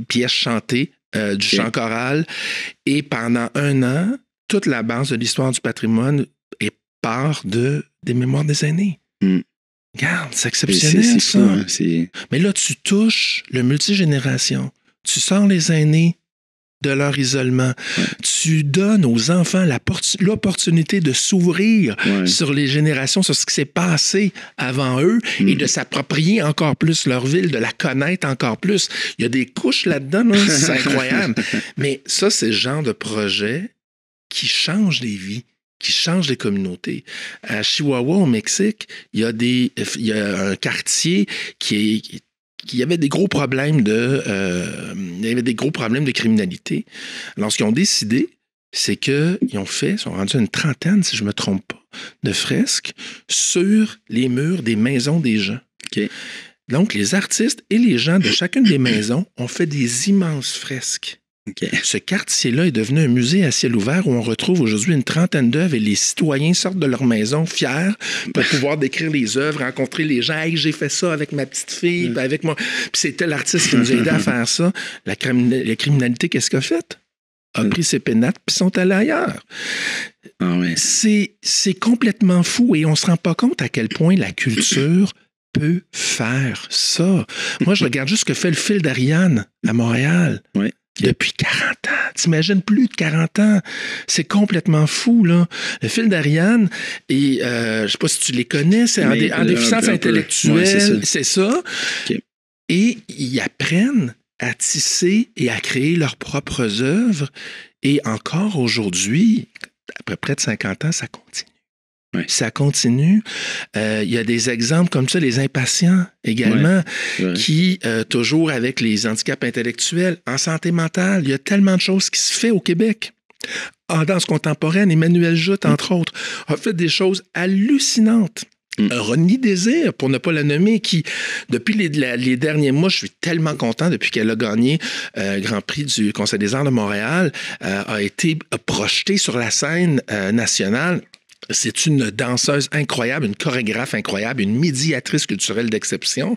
Speaker 2: pièces chantées, du chant choral. Et pendant 1 an, toute la base de l'histoire du patrimoine part des mémoires des aînés. Regarde, c'est exceptionnel, ça. Mais là, tu touches le multigénération. Tu sors les aînés de leur isolement. Tu donnes aux enfants l'opportunité de s'ouvrir sur les générations, sur ce qui s'est passé avant eux et de s'approprier encore plus leur ville, de la connaître encore plus. Il y a des couches là-dedans, là, c'est incroyable. Mais ça, c'est le genre de projet qui change des vies, qui change les communautés. À Chihuahua, au Mexique, il y a un quartier qui avait des gros problèmes de criminalité. Alors, ce qu'ils ont décidé, c'est qu'ils sont rendus à une trentaine, si je ne me trompe pas, de fresques sur les murs des maisons des gens.
Speaker 1: Okay.
Speaker 2: Donc, les artistes et les gens de chacune des maisons ont fait des immenses fresques.
Speaker 1: Okay.
Speaker 2: Ce quartier-là est devenu un musée à ciel ouvert où on retrouve aujourd'hui une trentaine d'œuvres et les citoyens sortent de leur maison fiers pour pouvoir décrire les œuvres, rencontrer les gens. « Hey, j'ai fait ça avec ma petite fille, puis avec moi. » Puis c'était l'artiste qui nous a aidé à faire ça. La criminalité, qu'est-ce qu'elle a fait? A pris ses pénates, puis sont allés ailleurs.
Speaker 1: Ah ouais.
Speaker 2: C'est complètement fou et on ne se rend pas compte à quel point la culture peut faire ça. Moi, je regarde juste ce que fait le Fil d'Ariane à Montréal.
Speaker 1: Oui.
Speaker 2: Depuis 40 ans. T'imagines plus de 40 ans. C'est complètement fou, là. Le Fil d'Ariane, et je sais pas si tu les connais, c'est en déficience intellectuelle. Ouais, c'est ça.
Speaker 1: Okay.
Speaker 2: Et ils apprennent à tisser et à créer leurs propres œuvres. Et encore aujourd'hui, à peu près de 50 ans, ça continue.
Speaker 1: Ouais.
Speaker 2: Ça continue. Il y a des exemples comme ça, les impatients également, qui, toujours avec les handicaps intellectuels, en santé mentale, il y a tellement de choses qui se font au Québec. En danse contemporaine, Emmanuel Joute, entre autres, a fait des choses hallucinantes. Ronnie Désir, pour ne pas la nommer, qui, depuis les derniers mois, je suis tellement content, depuis qu'elle a gagné Grand Prix du Conseil des arts de Montréal, a été projetée sur la scène nationale. C'est une danseuse incroyable, une chorégraphe incroyable, une médiatrice culturelle d'exception.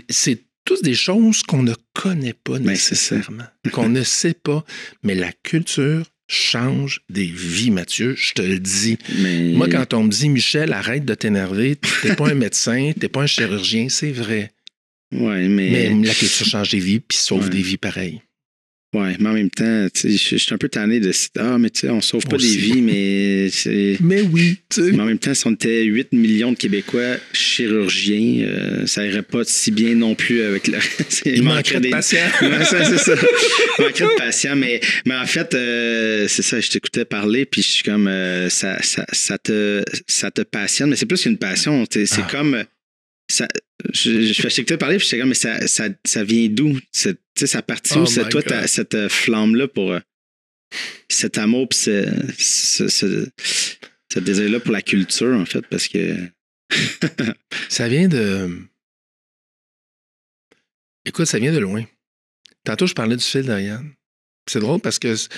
Speaker 2: C'est tous des choses qu'on ne connaît pas nécessairement, qu'on ne sait pas, mais la culture change des vies, Mathieu, je te le dis. Moi, quand on me dit « Michel, arrête de t'énerver, t'es pas un médecin, t'es pas un chirurgien », c'est vrai.
Speaker 1: Ouais, mais
Speaker 2: la culture change des vies, puis sauve des vies pareilles.
Speaker 1: Oui, mais en même temps, je suis un peu tanné de mais tu sais, on sauve pas des vies, mais
Speaker 2: mais oui, tu sais.
Speaker 1: Mais en même temps, si on était 8 millions de Québécois chirurgiens, ça irait pas si bien non plus avec le.
Speaker 2: Il manquerait de patients.
Speaker 1: C'est ça. Il manquerait de patients, mais en fait, c'est ça, je t'écoutais parler, puis je suis comme ça te passionne, mais c'est plus qu'une passion, c'est comme. Je t'écoutais parler, puis j'étais comme, mais ça vient d'où? Ça partit où? C'est toi, cette flamme-là pour cet amour, puis ce désir-là pour la culture, en fait, parce que.
Speaker 2: Ça vient de. Écoute, ça vient de loin. Tantôt, je parlais du Fil d'Ariane. C'est drôle parce que c'est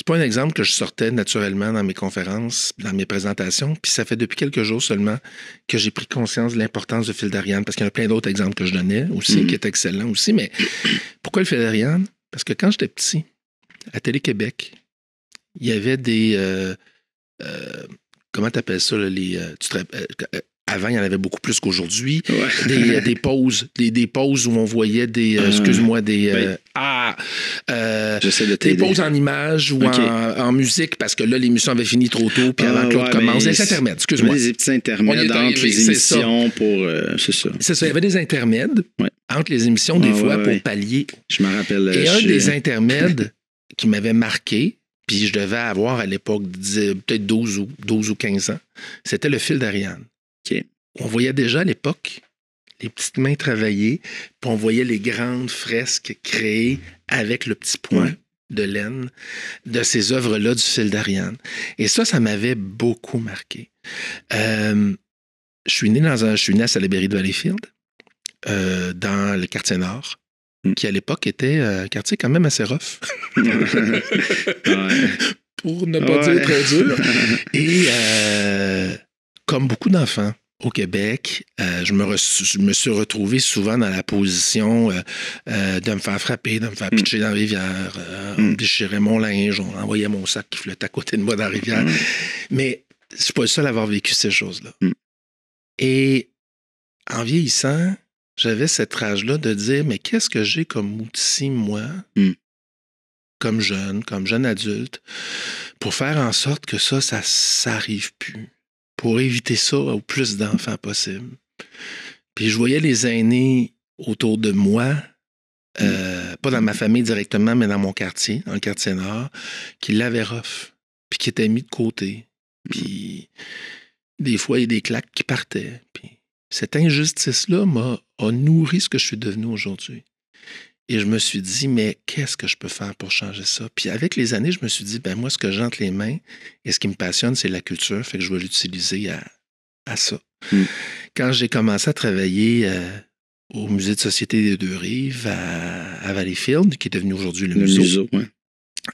Speaker 2: pas un exemple que je sortais naturellement dans mes conférences, dans mes présentations, puis ça fait depuis quelques jours seulement que j'ai pris conscience de l'importance du Fil d'Ariane, parce qu'il y en a plein d'autres exemples que je donnais aussi, qui étaient excellents aussi, mais pourquoi le Fil d'Ariane? Parce que quand j'étais petit, à Télé-Québec, il y avait des... comment t'appelles ça, là, avant, il y en avait beaucoup plus qu'aujourd'hui. Ouais. Des pauses. Des pauses où on voyait des... excuse-moi, des...
Speaker 1: j'essaie de
Speaker 2: des pauses en images ou en musique, parce que là, l'émission avait fini trop tôt, puis avant que l'autre commence. Des intermèdes, excuse-moi.
Speaker 1: Des petits intermèdes entre les émissions pour... c'est ça.
Speaker 2: C'est ça, il y avait des intermèdes entre les émissions, des fois, pour pallier.
Speaker 1: Je me rappelle...
Speaker 2: Et un des intermèdes qui m'avait marqué, puis je devais avoir à l'époque peut-être 12 ou 15 ans, c'était le Fil d'Ariane.
Speaker 1: Okay.
Speaker 2: On voyait déjà à l'époque les petites mains travailler, puis on voyait les grandes fresques créées avec le petit point de laine de ces œuvres-là du Fil d'Ariane. Et ça m'avait beaucoup marqué. Je suis né à Salaberry de Valleyfield, dans le quartier Nord, qui à l'époque était un quartier quand même assez rough. Pour ne pas dire très dur. Et comme beaucoup d'enfants au Québec, je me suis retrouvé souvent dans la position de me faire frapper, de me faire pitcher dans la rivière. On déchirait mon linge, on envoyait mon sac qui flottait à côté de moi dans la rivière. Mais je suis pas le seul à avoir vécu ces choses-là. Et en vieillissant, j'avais cette rage-là de dire, mais qu'est-ce que j'ai comme outil, moi, comme jeune adulte, pour faire en sorte que ça arrive plus. Pour éviter ça au plus d'enfants possible. Puis je voyais les aînés autour de moi, pas dans ma famille directement, mais dans mon quartier, dans le quartier nord, qui l'avaient rough, puis qui étaient mis de côté. Puis des fois, il y a des claques qui partaient. Puis cette injustice-là a nourri ce que je suis devenu aujourd'hui. Et je me suis dit, mais qu'est-ce que je peux faire pour changer ça? Puis avec les années, je me suis dit, moi, ce que j'ai entre les mains et ce qui me passionne, c'est la culture, fait que je vais l'utiliser à ça. Quand j'ai commencé à travailler au Musée de Société des Deux-Rives à Valleyfield, qui est devenu aujourd'hui le Museau,
Speaker 1: ouais.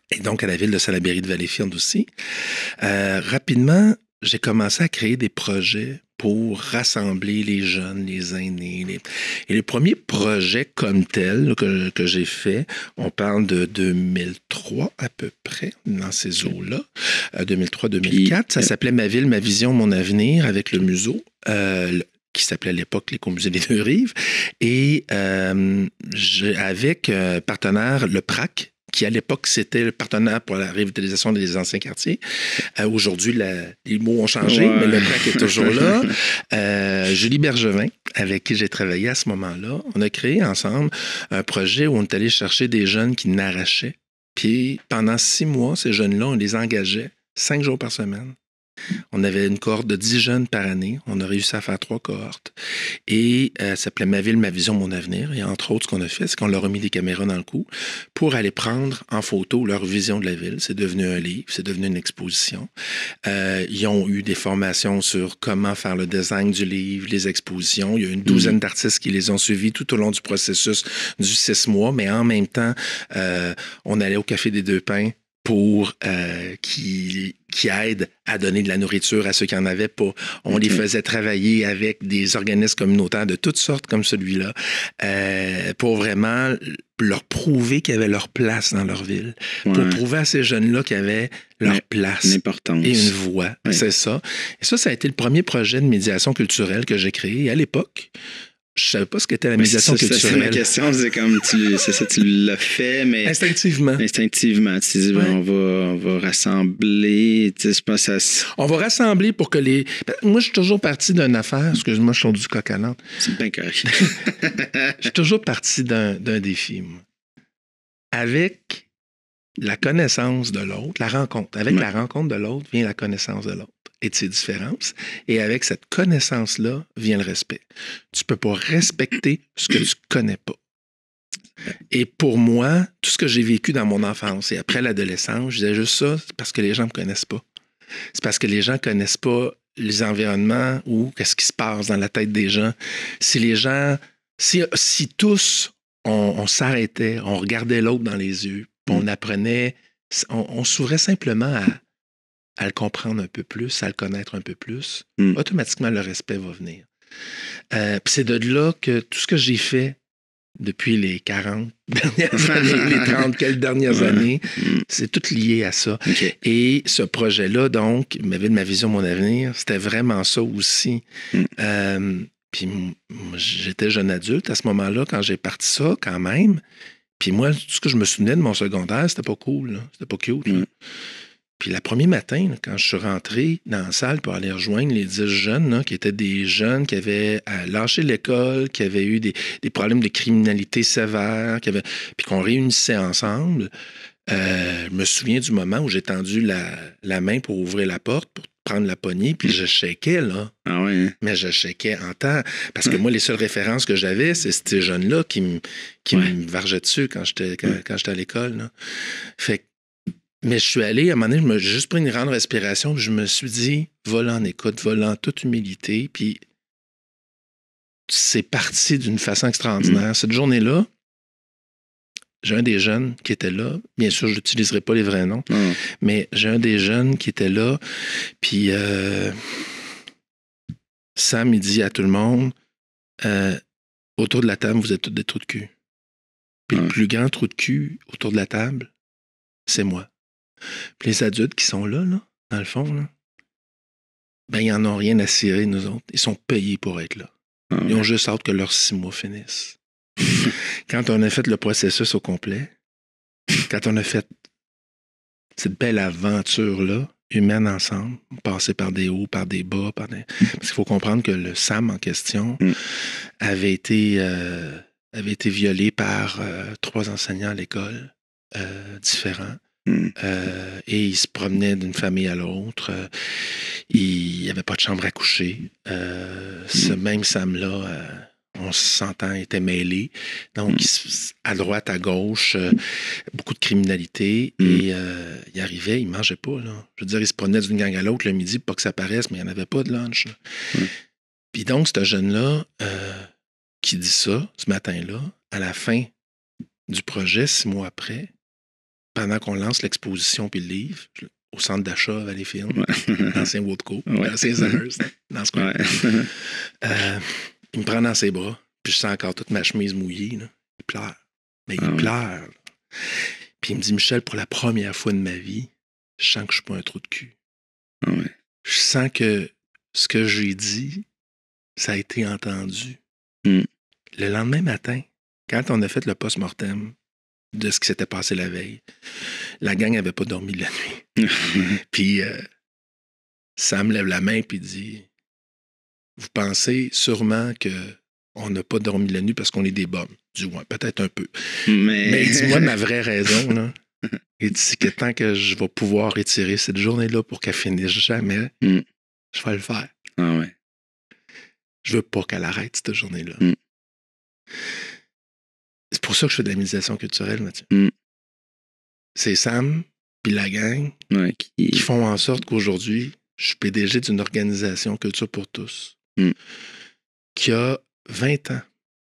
Speaker 2: Et donc à la ville de Salaberry de Valleyfield aussi, rapidement, j'ai commencé à créer des projets pour rassembler les jeunes, les aînés. Et le premier projet comme tel que j'ai fait, on parle de 2003 à peu près, dans ces eaux-là, 2003-2004. Ça s'appelait « Ma ville, ma vision, mon avenir » avec le Museau, qui s'appelait à l'époque l'Écomusée des Deux-Rives. Et avec partenaire, le PRAC, qui à l'époque, c'était le partenaire pour la revitalisation des anciens quartiers. Aujourd'hui, les mots ont changé, mais le PRAC est toujours là. Julie Bergevin, avec qui j'ai travaillé à ce moment-là, on a créé ensemble un projet où on est allé chercher des jeunes qui n'arrachaient. Puis pendant 6 mois, ces jeunes-là, on les engageait 5 jours par semaine. On avait une cohorte de 10 jeunes par année. On a réussi à faire 3 cohortes. Et ça s'appelait « Ma ville, ma vision, mon avenir ». Et entre autres, ce qu'on a fait, c'est qu'on leur a mis des caméras dans le cou pour aller prendre en photo leur vision de la ville. C'est devenu un livre, c'est devenu une exposition. Ils ont eu des formations sur comment faire le design du livre, les expositions. Il y a une douzaine d'artistes qui les ont suivis tout au long du processus du 6 mois. Mais en même temps, on allait au Café des Deux Pins pour qui aident à donner de la nourriture à ceux qui n'en avaient pas. On les faisait travailler avec des organismes communautaires de toutes sortes comme celui-là pour vraiment leur prouver qu'ils avaient leur place dans leur ville. Ouais. Pour prouver à ces jeunes-là qu'ils avaient leur place et une voix. Ouais. C'est ça. Et ça a été le premier projet de médiation culturelle que j'ai créé. Et à l'époque, je ne savais pas ce qu'était la médiation culturelle.
Speaker 1: C'est ma question, c'est comme tu l'as fait, mais...
Speaker 2: Instinctivement.
Speaker 1: Tu dis, on va rassembler, je pense à...
Speaker 2: On va rassembler pour que les... Moi, je suis toujours parti d'une affaire, excuse-moi, je suis du coq à l'âne.
Speaker 1: C'est bien correct.
Speaker 2: Je suis toujours parti d'un défi, moi. Avec la connaissance de l'autre, la rencontre. Avec la rencontre de l'autre vient la connaissance de l'autre et de ses différences. Et avec cette connaissance-là vient le respect. Tu ne peux pas respecter ce que tu ne connais pas. Et pour moi, tout ce que j'ai vécu dans mon enfance et après l'adolescence, je disais juste ça, c'est parce que les gens ne me connaissent pas. C'est parce que les gens ne connaissent pas les environnements ou qu'est-ce qui se passe dans la tête des gens. Si les gens, si tous, on s'arrêtait, on regardait l'autre dans les yeux, on apprenait, on s'ouvrait simplement à le comprendre un peu plus, à le connaître un peu plus, automatiquement, le respect va venir. Puis c'est de là que tout ce que j'ai fait depuis les 40 dernières années, les 30 quelques dernières années, c'est tout lié à ça. Okay. Et ce projet-là, donc, ma vision, mon avenir, c'était vraiment ça aussi. Puis j'étais jeune adulte à ce moment-là, quand j'ai parti ça, quand même. Puis moi, tout ce que je me souvenais de mon secondaire, c'était pas cool, là. C'était pas cute. Là. Puis le premier matin, là, quand je suis rentré dans la salle pour aller rejoindre les 10 jeunes, là, qui étaient des jeunes qui avaient lâché l'école, qui avaient eu des problèmes de criminalité sévère, puis qu'on réunissait ensemble, je me souviens du moment où j'ai tendu la main pour ouvrir la porte, pour prendre la poignée, puis je shakeais, là.
Speaker 1: Ah ouais, hein?
Speaker 2: Mais je shakeais en temps. Parce que moi, les seules références que j'avais, c'est ces jeunes-là qui me vargeaient dessus quand j'étais à l'école, là. Fait mais je suis allé, à un moment donné, j'ai juste pris une grande respiration, puis je me suis dit, va en écoute, va en toute humilité, puis c'est parti d'une façon extraordinaire. Cette journée-là, j'ai un des jeunes qui était là. Bien sûr, je n'utiliserai pas les vrais noms, mais j'ai un des jeunes qui était là, puis Sam, il dit à tout le monde, autour de la table, vous êtes tous des trous de cul. Puis le plus grand trou de cul autour de la table, c'est moi. Puis les adultes qui sont là, dans le fond, là, ben, ils n'en ont rien à cirer, nous autres. Ils sont payés pour être là. Ils ont juste hâte que leurs 6 mois finissent. Quand on a fait le processus au complet, quand on a fait cette belle aventure-là, humaine ensemble, passé par des hauts, par des bas, parce qu'il faut comprendre que le Sam en question avait été violé par 3 enseignants à l'école différents. Et il se promenait d'une famille à l'autre. Il n'y avait pas de chambre à coucher. Ce même Sam-là, on s'entend, était mêlé. Donc, à droite, à gauche, beaucoup de criminalité. Et il arrivait, il ne mangeait pas. Là. Je veux dire, il se promenait d'une gang à l'autre le midi, pas que ça paraisse, mais il n'y en avait pas de lunch. Puis donc, ce jeune-là qui dit ça, ce matin-là, à la fin du projet, 6 mois après, pendant qu'on lance l'exposition puis le livre, au centre d'achat à Valleyfield, l'ancien Woodco, l'ancien Zellers, dans ce coin. Il me prend dans ses bras, puis je sens encore toute ma chemise mouillée. Là. Il pleure. Mais il pleure. Là. Puis il me dit, Michel, pour la première fois de ma vie, je sens que je suis pas un trou de cul. Je sens que ce que j'ai dit, ça a été entendu. Le lendemain matin, quand on a fait le post-mortem, de ce qui s'était passé la veille. La gang n'avait pas dormi de la nuit. Puis Sam lève la main et dit, vous pensez sûrement qu'on n'a pas dormi de la nuit parce qu'on est des bombes. Du moins, peut-être un peu. Mais dis-moi ma vraie raison. Là. Il dit que tant que je vais pouvoir étirer cette journée-là pour qu'elle finisse jamais, je vais le faire. Je veux pas qu'elle arrête cette journée-là. C'est pour ça que je fais de la médiation culturelle, Mathieu. C'est Sam puis la gang qui font en sorte qu'aujourd'hui, je suis PDG d'une organisation Culture pour tous qui a 20 ans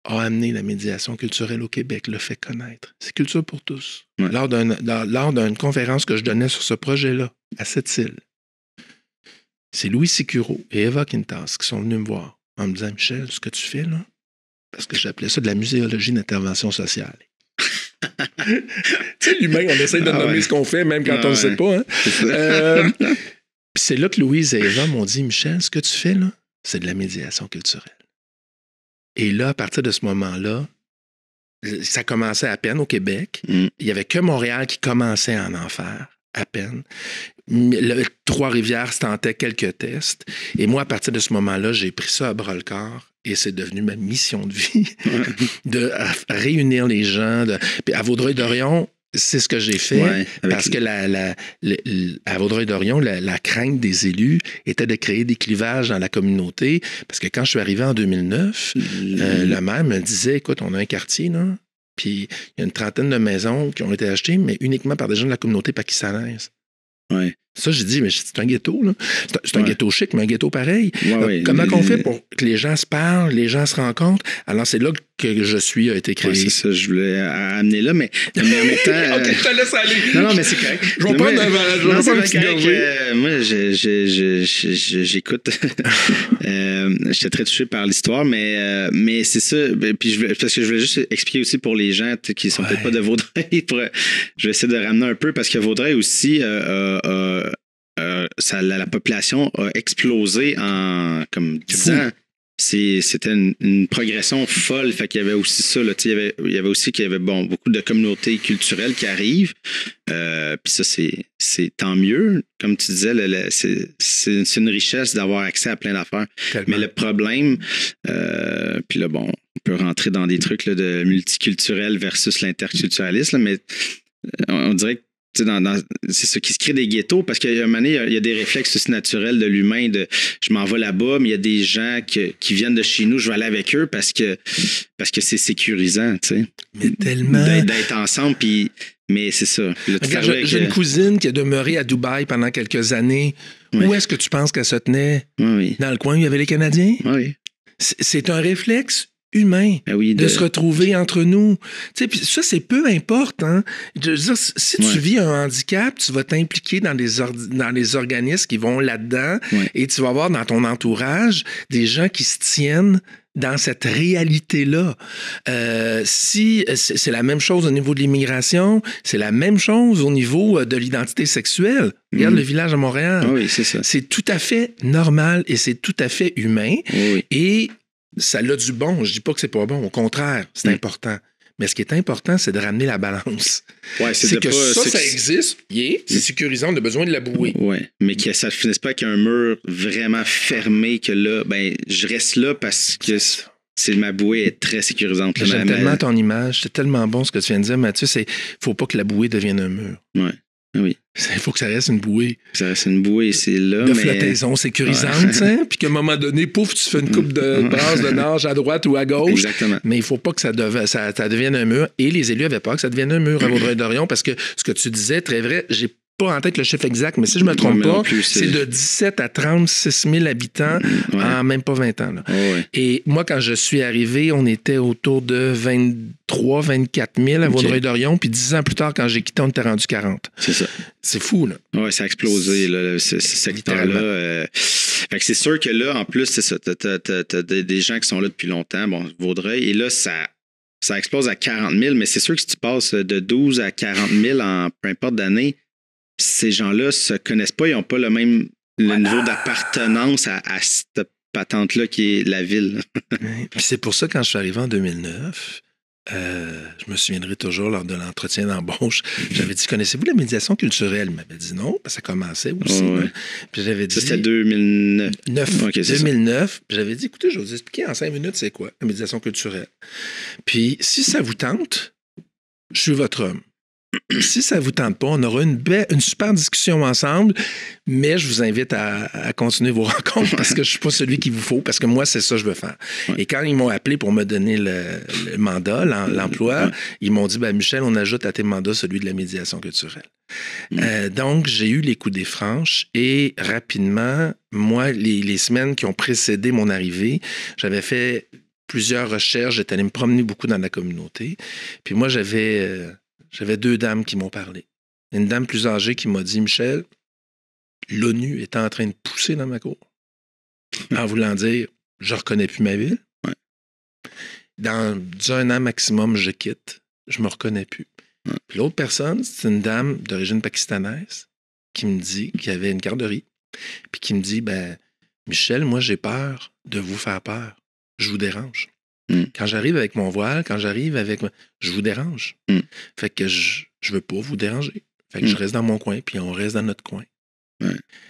Speaker 2: a amené la médiation culturelle au Québec, le fait connaître. C'est Culture pour tous. Lors d'une conférence que je donnais sur ce projet-là, à Sept-Îles, c'est Louis Sicuro et Eva Quintas qui sont venus me voir en me disant, Michel, ce que tu fais là, parce que j'appelais ça de la muséologie d'intervention sociale. Tu sais, l'humain, on essaie de nommer ce qu'on fait, même quand on ne sait pas. Hein? C'est là que Louise et Eva m'ont dit, Michel, ce que tu fais, là, c'est de la médiation culturelle. Et là, à partir de ce moment-là, ça commençait à peine au Québec. Il n'y avait que Montréal qui commençait à en faire, à peine. Trois-Rivières se tentait quelques tests. Et moi, à partir de ce moment-là, j'ai pris ça à bras-le-corps. Et c'est devenu ma mission de vie de réunir les gens. Puis à Vaudreuil-Dorion, c'est ce que j'ai fait parce que à Vaudreuil-Dorion, la crainte des élus était de créer des clivages dans la communauté. Parce que quand je suis arrivé en 2009, le maire me disait, écoute, on a un quartier, là, puis il y a une trentaine de maisons qui ont été achetées, mais uniquement par des gens de la communauté pakistanaises. Ça, j'ai dit, mais c'est un ghetto, là. C'est un ghetto chic, mais un ghetto pareil. Comment on fait pour que les gens se parlent, les gens se rencontrent? Alors, c'est là que Je suis a été créé.
Speaker 1: C'est ça, je voulais amener là, mais en même temps...
Speaker 2: OK, je te laisse aller.
Speaker 1: Non, mais c'est correct.
Speaker 2: Je vais prendre un petit gorgée.
Speaker 1: Moi, j'écoute. J'étais très touché par l'histoire, mais c'est ça. Puis parce que je voulais juste expliquer aussi pour les gens qui sont peut-être pas de Vaudreuil. Je vais essayer de ramener un peu, parce que Vaudreuil aussi... la population a explosé en comme 10 ans. C'était une progression folle. Fait qu'il y avait aussi ça. Là, il y avait aussi qu'il y avait beaucoup de communautés culturelles qui arrivent. Puis ça, c'est tant mieux. Comme tu disais, c'est une richesse d'avoir accès à plein d'affaires. Tellement. Mais le problème, puis là, on peut rentrer dans des trucs là, de multiculturel versus l'interculturalisme, mais on dirait que c'est ça qui se crée des ghettos, parce qu'à un moment donné, il y a des réflexes aussi naturels de l'humain de je m'en vais là-bas, mais il y a des gens qui viennent de chez nous, je vais aller avec eux parce que c'est sécurisant, tu sais.
Speaker 2: Mais tellement.
Speaker 1: D'être ensemble, puis mais c'est ça.
Speaker 2: Regarde, j'ai une cousine qui est demeurée à Dubaï pendant quelques années. Où est-ce que tu penses qu'elle se tenait? Dans le coin où il y avait les Canadiens? C'est un réflexe humain de se retrouver entre nous. Tu sais, puis ça, c'est peu importe. Hein? Je veux dire, si tu vis un handicap, tu vas t'impliquer dans les organismes qui vont là-dedans et tu vas avoir dans ton entourage des gens qui se tiennent dans cette réalité-là. Si c'est la même chose au niveau de l'immigration, c'est la même chose au niveau de l'identité sexuelle. Regarde le village à Montréal.
Speaker 1: C'est ça.
Speaker 2: C'est tout à fait normal et c'est tout à fait humain. Et ça a du bon. Je dis pas que c'est pas bon. Au contraire, c'est important. Mais ce qui est important, c'est de ramener la balance.
Speaker 1: Ouais,
Speaker 2: c'est que ça existe, c'est sécurisant, on a besoin de la bouée.
Speaker 1: Oui, mais que ça ne finisse pas avec un mur vraiment fermé, que là, ben, je reste là parce que ma bouée est très sécurisante.
Speaker 2: J'aime tellement ton image, c'est tellement bon ce que tu viens de dire, Mathieu, il ne faut pas que la bouée devienne un mur.
Speaker 1: Ouais. Oui.
Speaker 2: Il faut que ça reste une bouée.
Speaker 1: Ça reste une bouée, c'est là.
Speaker 2: De flottaison sécurisante, puis qu'à un moment donné, pouf, tu fais une coupe de brasse de nage à droite ou à gauche.
Speaker 1: Exactement.
Speaker 2: Mais il ne faut pas que ça devienne un mur. Et les élus avaient peur que ça devienne un mur à Vaudreuil-Dorion parce que ce que tu disais, très vrai, j'ai pas en tête le chiffre exact, mais si je me trompe pas, c'est de 17 à 36 000 habitants en même pas 20 ans. Là. Et moi, quand je suis arrivé, on était autour de 23 24 000 à Vaudreuil-Dorion, puis 10 ans plus tard, quand j'ai quitté, on était rendu 40.
Speaker 1: C'est ça.
Speaker 2: C'est fou, là.
Speaker 1: Oui, ça a explosé, là, ce secteur-là. Fait que c'est sûr que là, en plus, c'est ça. T'as des gens qui sont là depuis longtemps, bon, Vaudreuil, et là, ça explose à 40 000, mais c'est sûr que si tu passes de 12 à 40 000 en peu importe d'année, ces gens-là se connaissent pas, ils n'ont pas le niveau d'appartenance à cette patente-là qui est la ville.
Speaker 2: Puis c'est pour ça, quand je suis arrivé en 2009, je me souviendrai toujours lors de l'entretien d'embauche, j'avais dit, connaissez-vous la médiation culturelle? Il m'avait dit non, ça commençait aussi. Puis j'avais dit...
Speaker 1: Ça, c'était 2009.
Speaker 2: 2009. Puis j'avais dit, écoutez, je vais vous expliquer en 5 minutes c'est quoi la médiation culturelle. Puis si ça vous tente, je suis votre homme. Si ça ne vous tente pas, on aura une super discussion ensemble, mais je vous invite à continuer vos rencontres parce que je ne suis pas celui qu'il vous faut, parce que moi, c'est ça que je veux faire. Et quand ils m'ont appelé pour me donner le mandat, l'emploi, ils m'ont dit, Michel, on ajoute à tes mandats celui de la médiation culturelle. Donc, j'ai eu les coups des franches et rapidement, moi, les semaines qui ont précédé mon arrivée, j'avais fait plusieurs recherches, j'étais allé me promener beaucoup dans la communauté. Puis moi, j'avais 2 dames qui m'ont parlé. Une dame plus âgée qui m'a dit, Michel, l'ONU est en train de pousser dans ma cour. En voulant dire, je ne reconnais plus ma ville. Dans 1 an maximum, je quitte. Je ne me reconnais plus. Puis l'autre personne, c'est une dame d'origine pakistanaise qui me dit, qui avait une garderie, puis qui me dit, Michel, moi, j'ai peur de vous faire peur. Je vous dérange. Quand j'arrive avec mon voile, je vous dérange. Fait que je veux pas vous déranger. Fait que je reste dans mon coin, puis on reste dans notre coin.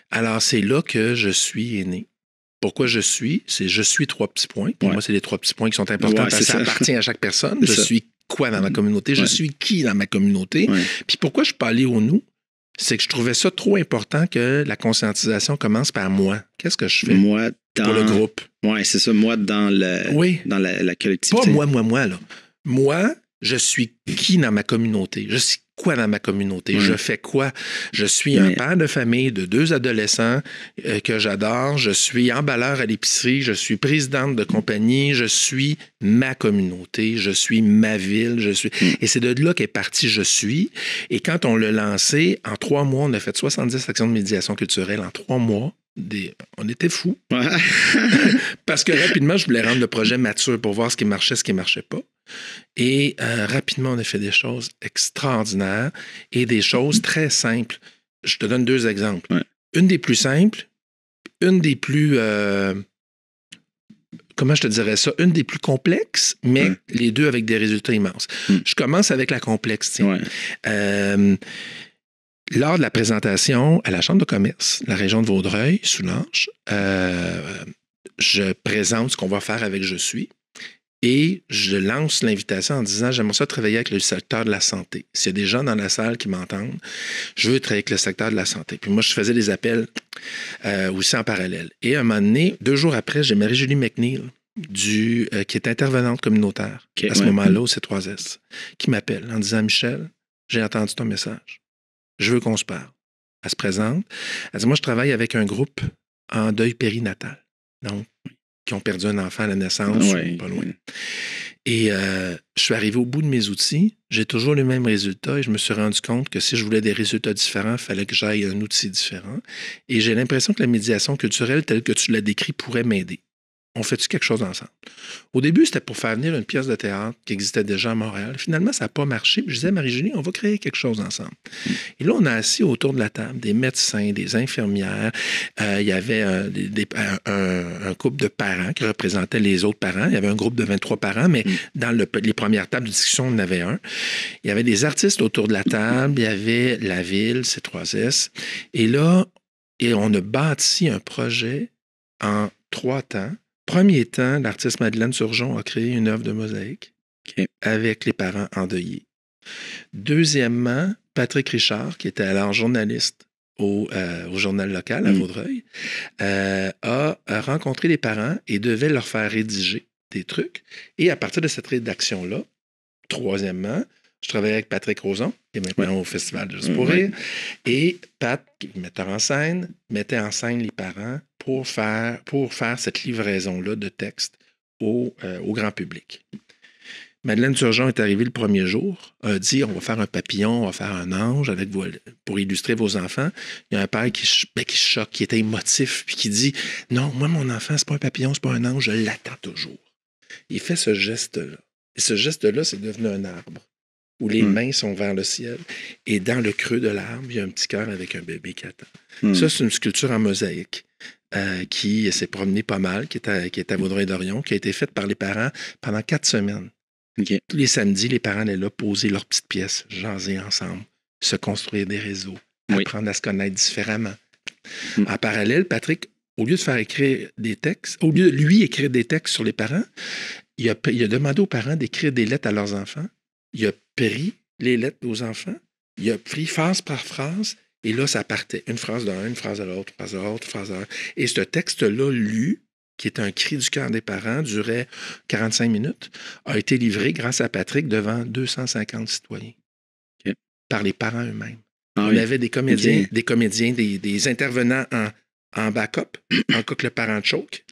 Speaker 2: Alors, c'est là que je suis né. Pourquoi je suis? C'est je suis 3 petits points. Pour moi, c'est les 3 petits points qui sont importants parce que ça appartient à chaque personne. Je suis quoi dans ma communauté? Je suis qui dans ma communauté? Puis pourquoi je peux aller au nous? C'est que je trouvais ça trop important que la conscientisation commence par moi. Qu'est-ce que je fais pour le groupe?
Speaker 1: Oui, c'est ça. Moi, dans la collectivité.
Speaker 2: Pas moi, là. Moi, je suis qui dans ma communauté? Je suis quoi dans ma communauté? Je fais quoi? Je suis un père de famille de 2 adolescents que j'adore. Je suis emballeur à l'épicerie. Je suis présidente de compagnie. Je suis ma communauté. Je suis ma ville. Et c'est de là qu'est parti Je suis. Et quand on l'a lancé, en 3 mois, on a fait 70 actions de médiation culturelle en 3 mois. On était fous. Parce que rapidement, je voulais rendre le projet mature pour voir ce qui marchait, ce qui ne marchait pas. Et rapidement, on a fait des choses extraordinaires et des choses très simples. Je te donne 2 exemples. Une des plus simples, une des plus... comment je te dirais ça? Une des plus complexes, mais les 2 avec des résultats immenses. Je commence avec la complexe. Lors de la présentation à la Chambre de commerce, la région de Vaudreuil, Soulanges, je présente ce qu'on va faire avec Je suis et je lance l'invitation en disant « J'aimerais ça travailler avec le secteur de la santé. S'il y a des gens dans la salle qui m'entendent, je veux travailler avec le secteur de la santé. » Puis moi, je faisais des appels aussi en parallèle. Et à un moment donné, 2 jours après, j'ai Marie-Julie McNeil, qui est intervenante communautaire à ce moment-là au C3S, qui m'appelle en disant « Michel, j'ai entendu ton message. Je veux qu'on se parle. » Elle se présente. Elle dit, moi, je travaille avec un groupe en deuil périnatal. Donc, qui ont perdu un enfant à la naissance, pas loin. Et je suis arrivé au bout de mes outils. J'ai toujours les mêmes résultats et je me suis rendu compte que si je voulais des résultats différents, il fallait que j'aille un outil différent. Et j'ai l'impression que la médiation culturelle, telle que tu l'as décrit, pourrait m'aider. on fait-tu quelque chose ensemble? Au début, c'était pour faire venir une pièce de théâtre qui existait déjà à Montréal. Finalement, ça n'a pas marché. Puis je disais à Marie-Julie, on va créer quelque chose ensemble. Et là, on a assis autour de la table des médecins, des infirmières. Il y avait un couple de parents qui représentaient les autres parents. Il y avait un groupe de 23 parents, mais dans les premières tables de discussion, on en avait un. Il y avait des artistes autour de la table. Il y avait la ville, C3S. Et là, on a bâti un projet en 3 temps. Premier temps, l'artiste Madeleine Turgeon a créé une œuvre de mosaïque avec les parents endeuillés. Deuxièmement, Patrick Richard, qui était alors journaliste au journal local à Vaudreuil, a rencontré les parents et devait leur faire rédiger des trucs. Et à partir de cette rédaction-là, troisièmement, je travaillais avec Patrick Rozon, qui est maintenant au Festival de Juste pour rire. Et Pat, metteur en scène, mettait en scène les parents pour faire cette livraison-là de textes au grand public. Madeleine Turgeon est arrivée le premier jour, a dit on va faire un papillon, on va faire un ange pour illustrer vos enfants. Il y a un père qui choque, qui était émotif, puis qui dit non, moi, mon enfant, c'est pas un papillon, c'est pas un ange, je l'attends toujours. Il fait ce geste-là. Et ce geste-là, c'est devenu un arbre où les mains sont vers le ciel. Et dans le creux de l'arbre, il y a un petit cœur avec un bébé qui attend. Ça, c'est une sculpture en mosaïque qui s'est promenée pas mal, qui est à Vaudreuil-Dorion, qui a été faite par les parents pendant 4 semaines. Okay. Tous les samedis, les parents allaient là poser leurs petites pièces, jaser ensemble, se construire des réseaux, apprendre à se connaître différemment. En parallèle, Patrick, au lieu de faire écrire des textes, au lieu de lui écrire des textes sur les parents, il a demandé aux parents d'écrire des lettres à leurs enfants. Il a pris les lettres aux enfants, il a pris phrase par phrase, et là, ça partait. Une phrase d'un, une phrase de l'autre, une phrase de l'autre, une phrase de l'autre. Et ce texte-là, lu, qui est un cri du cœur des parents, durait 45 minutes, a été livré grâce à Patrick devant 250 citoyens. Par les parents eux-mêmes. On avait des comédiens, des intervenants en backup, en cas que le parent choque,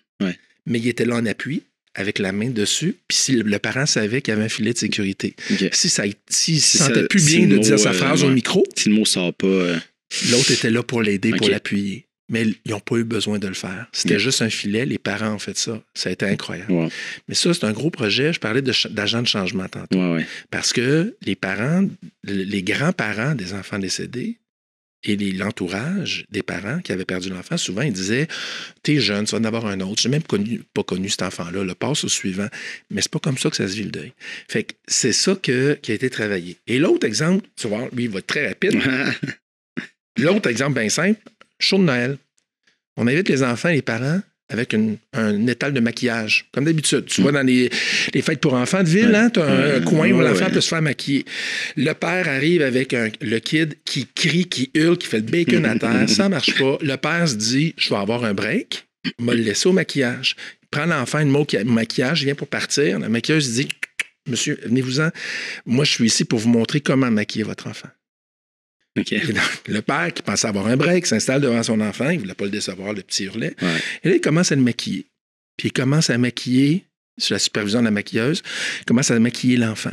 Speaker 2: mais il était là en appui, avec la main dessus, puis si le parent savait qu'il y avait un filet de sécurité. S'il se sentait plus bien de dire sa phrase au micro,
Speaker 1: si le mot sort pas...
Speaker 2: L'autre était là pour l'aider, pour l'appuyer. Mais ils n'ont pas eu besoin de le faire. C'était juste un filet, les parents ont fait ça. Ça a été incroyable. Mais ça, c'est un gros projet. Je parlais d'agents de changement tantôt. Parce que les parents, les grands-parents des enfants décédés, et l'entourage des parents qui avaient perdu l'enfant, souvent, ils disaient « T'es jeune, tu vas en avoir un autre. J'ai même pas connu cet enfant-là. Le passe au suivant. » Mais c'est pas comme ça que ça se vit le deuil. Fait que c'est ça qui a été travaillé. Et l'autre exemple, tu vas voir, lui, il va être très rapide. L'autre exemple bien simple, show de Noël. On invite les enfants et les parents avec un étal de maquillage, comme d'habitude. Tu vois, dans les fêtes pour enfants de ville, tu as un coin où l'enfant peut se faire maquiller. Le père arrive avec le kid qui crie, qui hurle, qui fait le bacon à terre. Ça ne marche pas. Le père se dit, je vais avoir un break, il m'a le laissé au maquillage. Il prend l'enfant, une mot maquillage, il vient pour partir. La maquilleuse dit, monsieur, venez-vous-en. Moi, je suis ici pour vous montrer comment maquiller votre enfant. Le père qui pensait avoir un break s'installe devant son enfant, il ne voulait pas le décevoir, le petit hurlet. Et là, il commence à le maquiller. Puis il commence à maquiller, sous la supervision de la maquilleuse, il commence à maquiller l'enfant.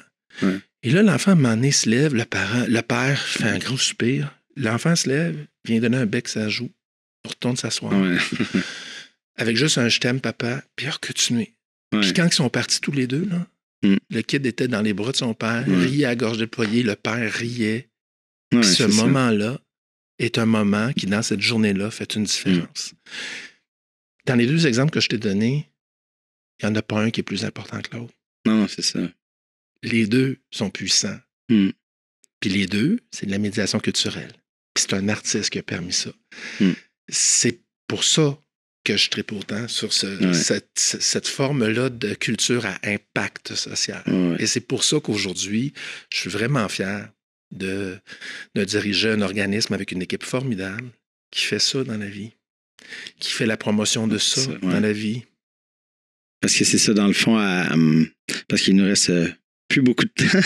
Speaker 2: Et là, l'enfant, à un moment donné, se lève, le père fait un gros soupir. L'enfant se lève, vient donner un bec à la joue, retourne s'asseoir. Avec juste un « je t'aime, papa », puis il a continué. Puis quand ils sont partis tous les deux, là, le kid était dans les bras de son père, riait à gorge déployée, le père riait. Ce moment-là est un moment qui, dans cette journée-là, fait une différence. Dans les 2 exemples que je t'ai donnés, il n'y en a pas un qui est plus important que l'autre.
Speaker 1: Non, c'est ça.
Speaker 2: Les 2 sont puissants. Puis les 2, c'est de la médiation culturelle. Puis c'est un artiste qui a permis ça. C'est pour ça que je tripe autant sur cette forme-là de culture à impact social. Et c'est pour ça qu'aujourd'hui, je suis vraiment fier de diriger un organisme avec une équipe formidable qui fait ça dans la vie, qui fait la promotion de ça dans la vie.
Speaker 1: Parce que c'est ça, dans le fond, parce qu'il nous reste plus beaucoup de temps,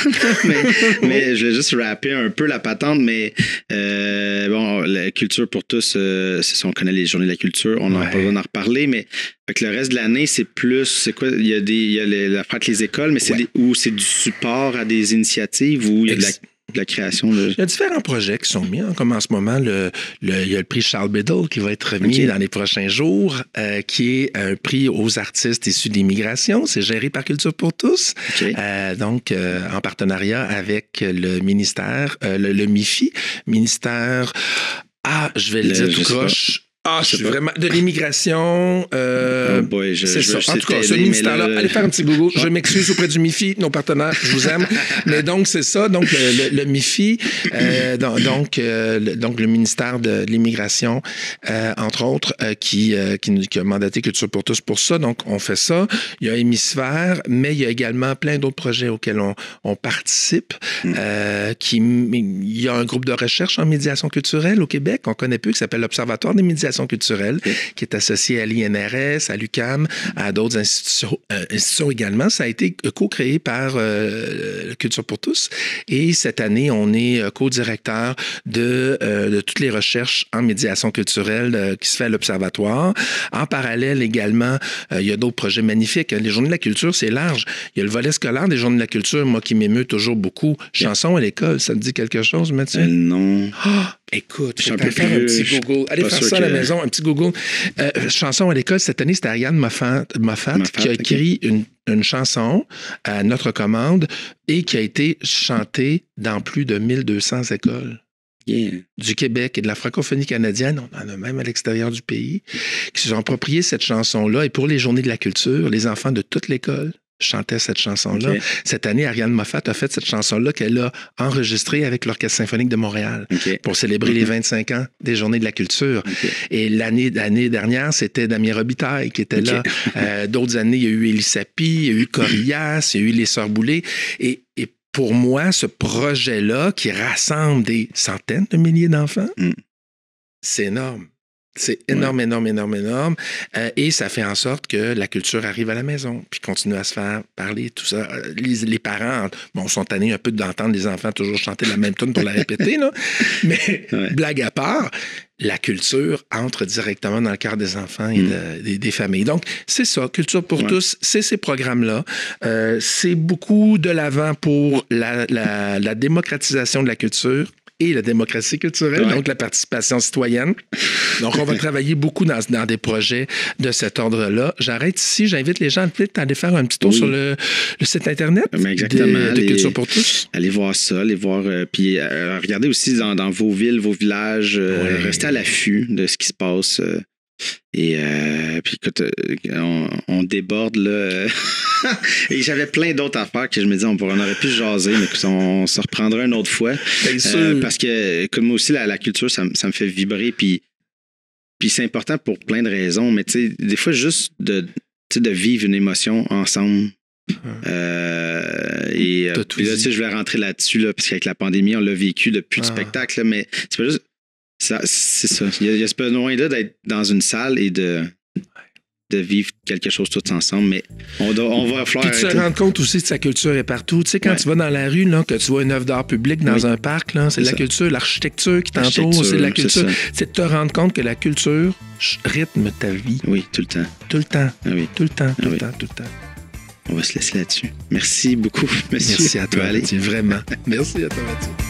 Speaker 1: mais je vais juste rapper un peu la patente, mais bon, la culture pour tous, c'est ça, on connaît les journées de la culture, on n'a pas besoin d'en reparler, mais avec le reste de l'année, c'est plus, c'est quoi, il y a l'affaire avec les écoles, mais c'est où c'est du support à des initiatives, où il y a de la la création de...
Speaker 2: Il y a différents projets qui sont mis, comme en ce moment, il y a le prix Charles Biddle qui va être remis dans les prochains jours, qui est un prix aux artistes issus d'immigration. C'est géré par Culture pour tous, donc en partenariat avec le ministère, le MIFI, ministère... je vais le dire tout croche. Je suis vraiment... De l'immigration... c'est ça. En tout cas, ce ministère-là, allez faire un petit Google. Je m'excuse auprès du MIFI, nos partenaires, je vous aime. Mais donc, c'est ça. Donc, le MIFI, donc le ministère de l'immigration, entre autres, qui a mandaté Culture pour tous pour ça. Donc, on fait ça. Il y a Hémisphère, mais il y a également plein d'autres projets auxquels on participe. Il y a un groupe de recherche en médiation culturelle au Québec, qu'on connaît peu, qui s'appelle l'Observatoire des médiations culturelle, qui est associé à l'INRS, à l'UQAM, à d'autres institutions également. Ça a été co-créé par Culture pour tous. Et cette année, on est co-directeur de toutes les recherches en médiation culturelle qui se fait à l'Observatoire. En parallèle également, il y a d'autres projets magnifiques. Les Journées de la culture, c'est large. Il y a le volet scolaire des Journées de la culture, moi, qui m'émeut toujours beaucoup. Chansons à l'école, ça te dit quelque chose, Mathieu?
Speaker 1: Non.
Speaker 2: Écoute, je vais faire un petit Google. Allez faire ça à la maison, un petit Google. Chanson à l'école, cette année, c'était Ariane Moffat qui a écrit une chanson à notre commande et qui a été chantée dans plus de 1200 écoles. Du Québec et de la francophonie canadienne, on en a même à l'extérieur du pays, qui se sont appropriés cette chanson-là. Et pour les Journées de la culture, les enfants de toute l'école chantait cette chanson-là. Cette année, Ariane Moffat a fait cette chanson-là qu'elle a enregistrée avec l'Orchestre symphonique de Montréal pour célébrer les 25 ans des Journées de la culture. Et l'année dernière, c'était Damien Robitaille qui était là. D'autres années, il y a eu Élie Sapi, il y a eu Corias, il y a eu les Sœurs Boulay. Et pour moi, ce projet-là qui rassemble des centaines de milliers d'enfants, c'est énorme. C'est énorme, énorme. Et ça fait en sorte que la culture arrive à la maison, puis continue à se faire parler, tout ça. Les parents, sont tannés un peu d'entendre les enfants toujours chanter la même tune pour la répéter, là. Mais blague à part, la culture entre directement dans le cœur des enfants et des familles. Donc, c'est ça, Culture pour tous, c'est ces programmes-là. C'est beaucoup de l'avant pour la démocratisation de la culture et la démocratie culturelle, donc la participation citoyenne. Donc, on va travailler beaucoup dans des projets de cet ordre-là. J'arrête ici. J'invite les gens peut-être à aller faire un petit tour sur le site Internet de Culture pour tous.
Speaker 1: Allez voir ça, puis regardez aussi dans vos villes, vos villages, restez à l'affût de ce qui se passe. Et puis écoute, on déborde là. Et j'avais plein d'autres affaires que je me disais on aurait pu jaser, mais on se reprendra une autre fois. Parce que comme moi aussi, la culture, ça me fait vibrer. Puis c'est important pour plein de raisons. Mais tu sais, des fois, juste de vivre une émotion ensemble. Puis là, je vais rentrer là-dessus, là, parce qu'avec la pandémie, on l'a vécu depuis le spectacle. Là, mais c'est pas juste. C'est ça. Il y a ce besoin-là d'être dans une salle et de vivre quelque chose tous ensemble, mais on va falloir...
Speaker 2: Puis tu te rends compte aussi que sa culture est partout. Tu sais, quand tu vas dans la rue, là, que tu vois une œuvre d'art public dans un parc, là, c'est de la culture, l'architecture qui t'entoure, c'est de la culture. C'est de te rendre compte que la culture rythme ta vie.
Speaker 1: Oui, tout le temps.
Speaker 2: Tout le temps. Tout le temps.
Speaker 1: On va se laisser là-dessus. Merci beaucoup, monsieur.
Speaker 2: Merci à toi, Mathieu, vraiment. Merci à toi, Mathieu.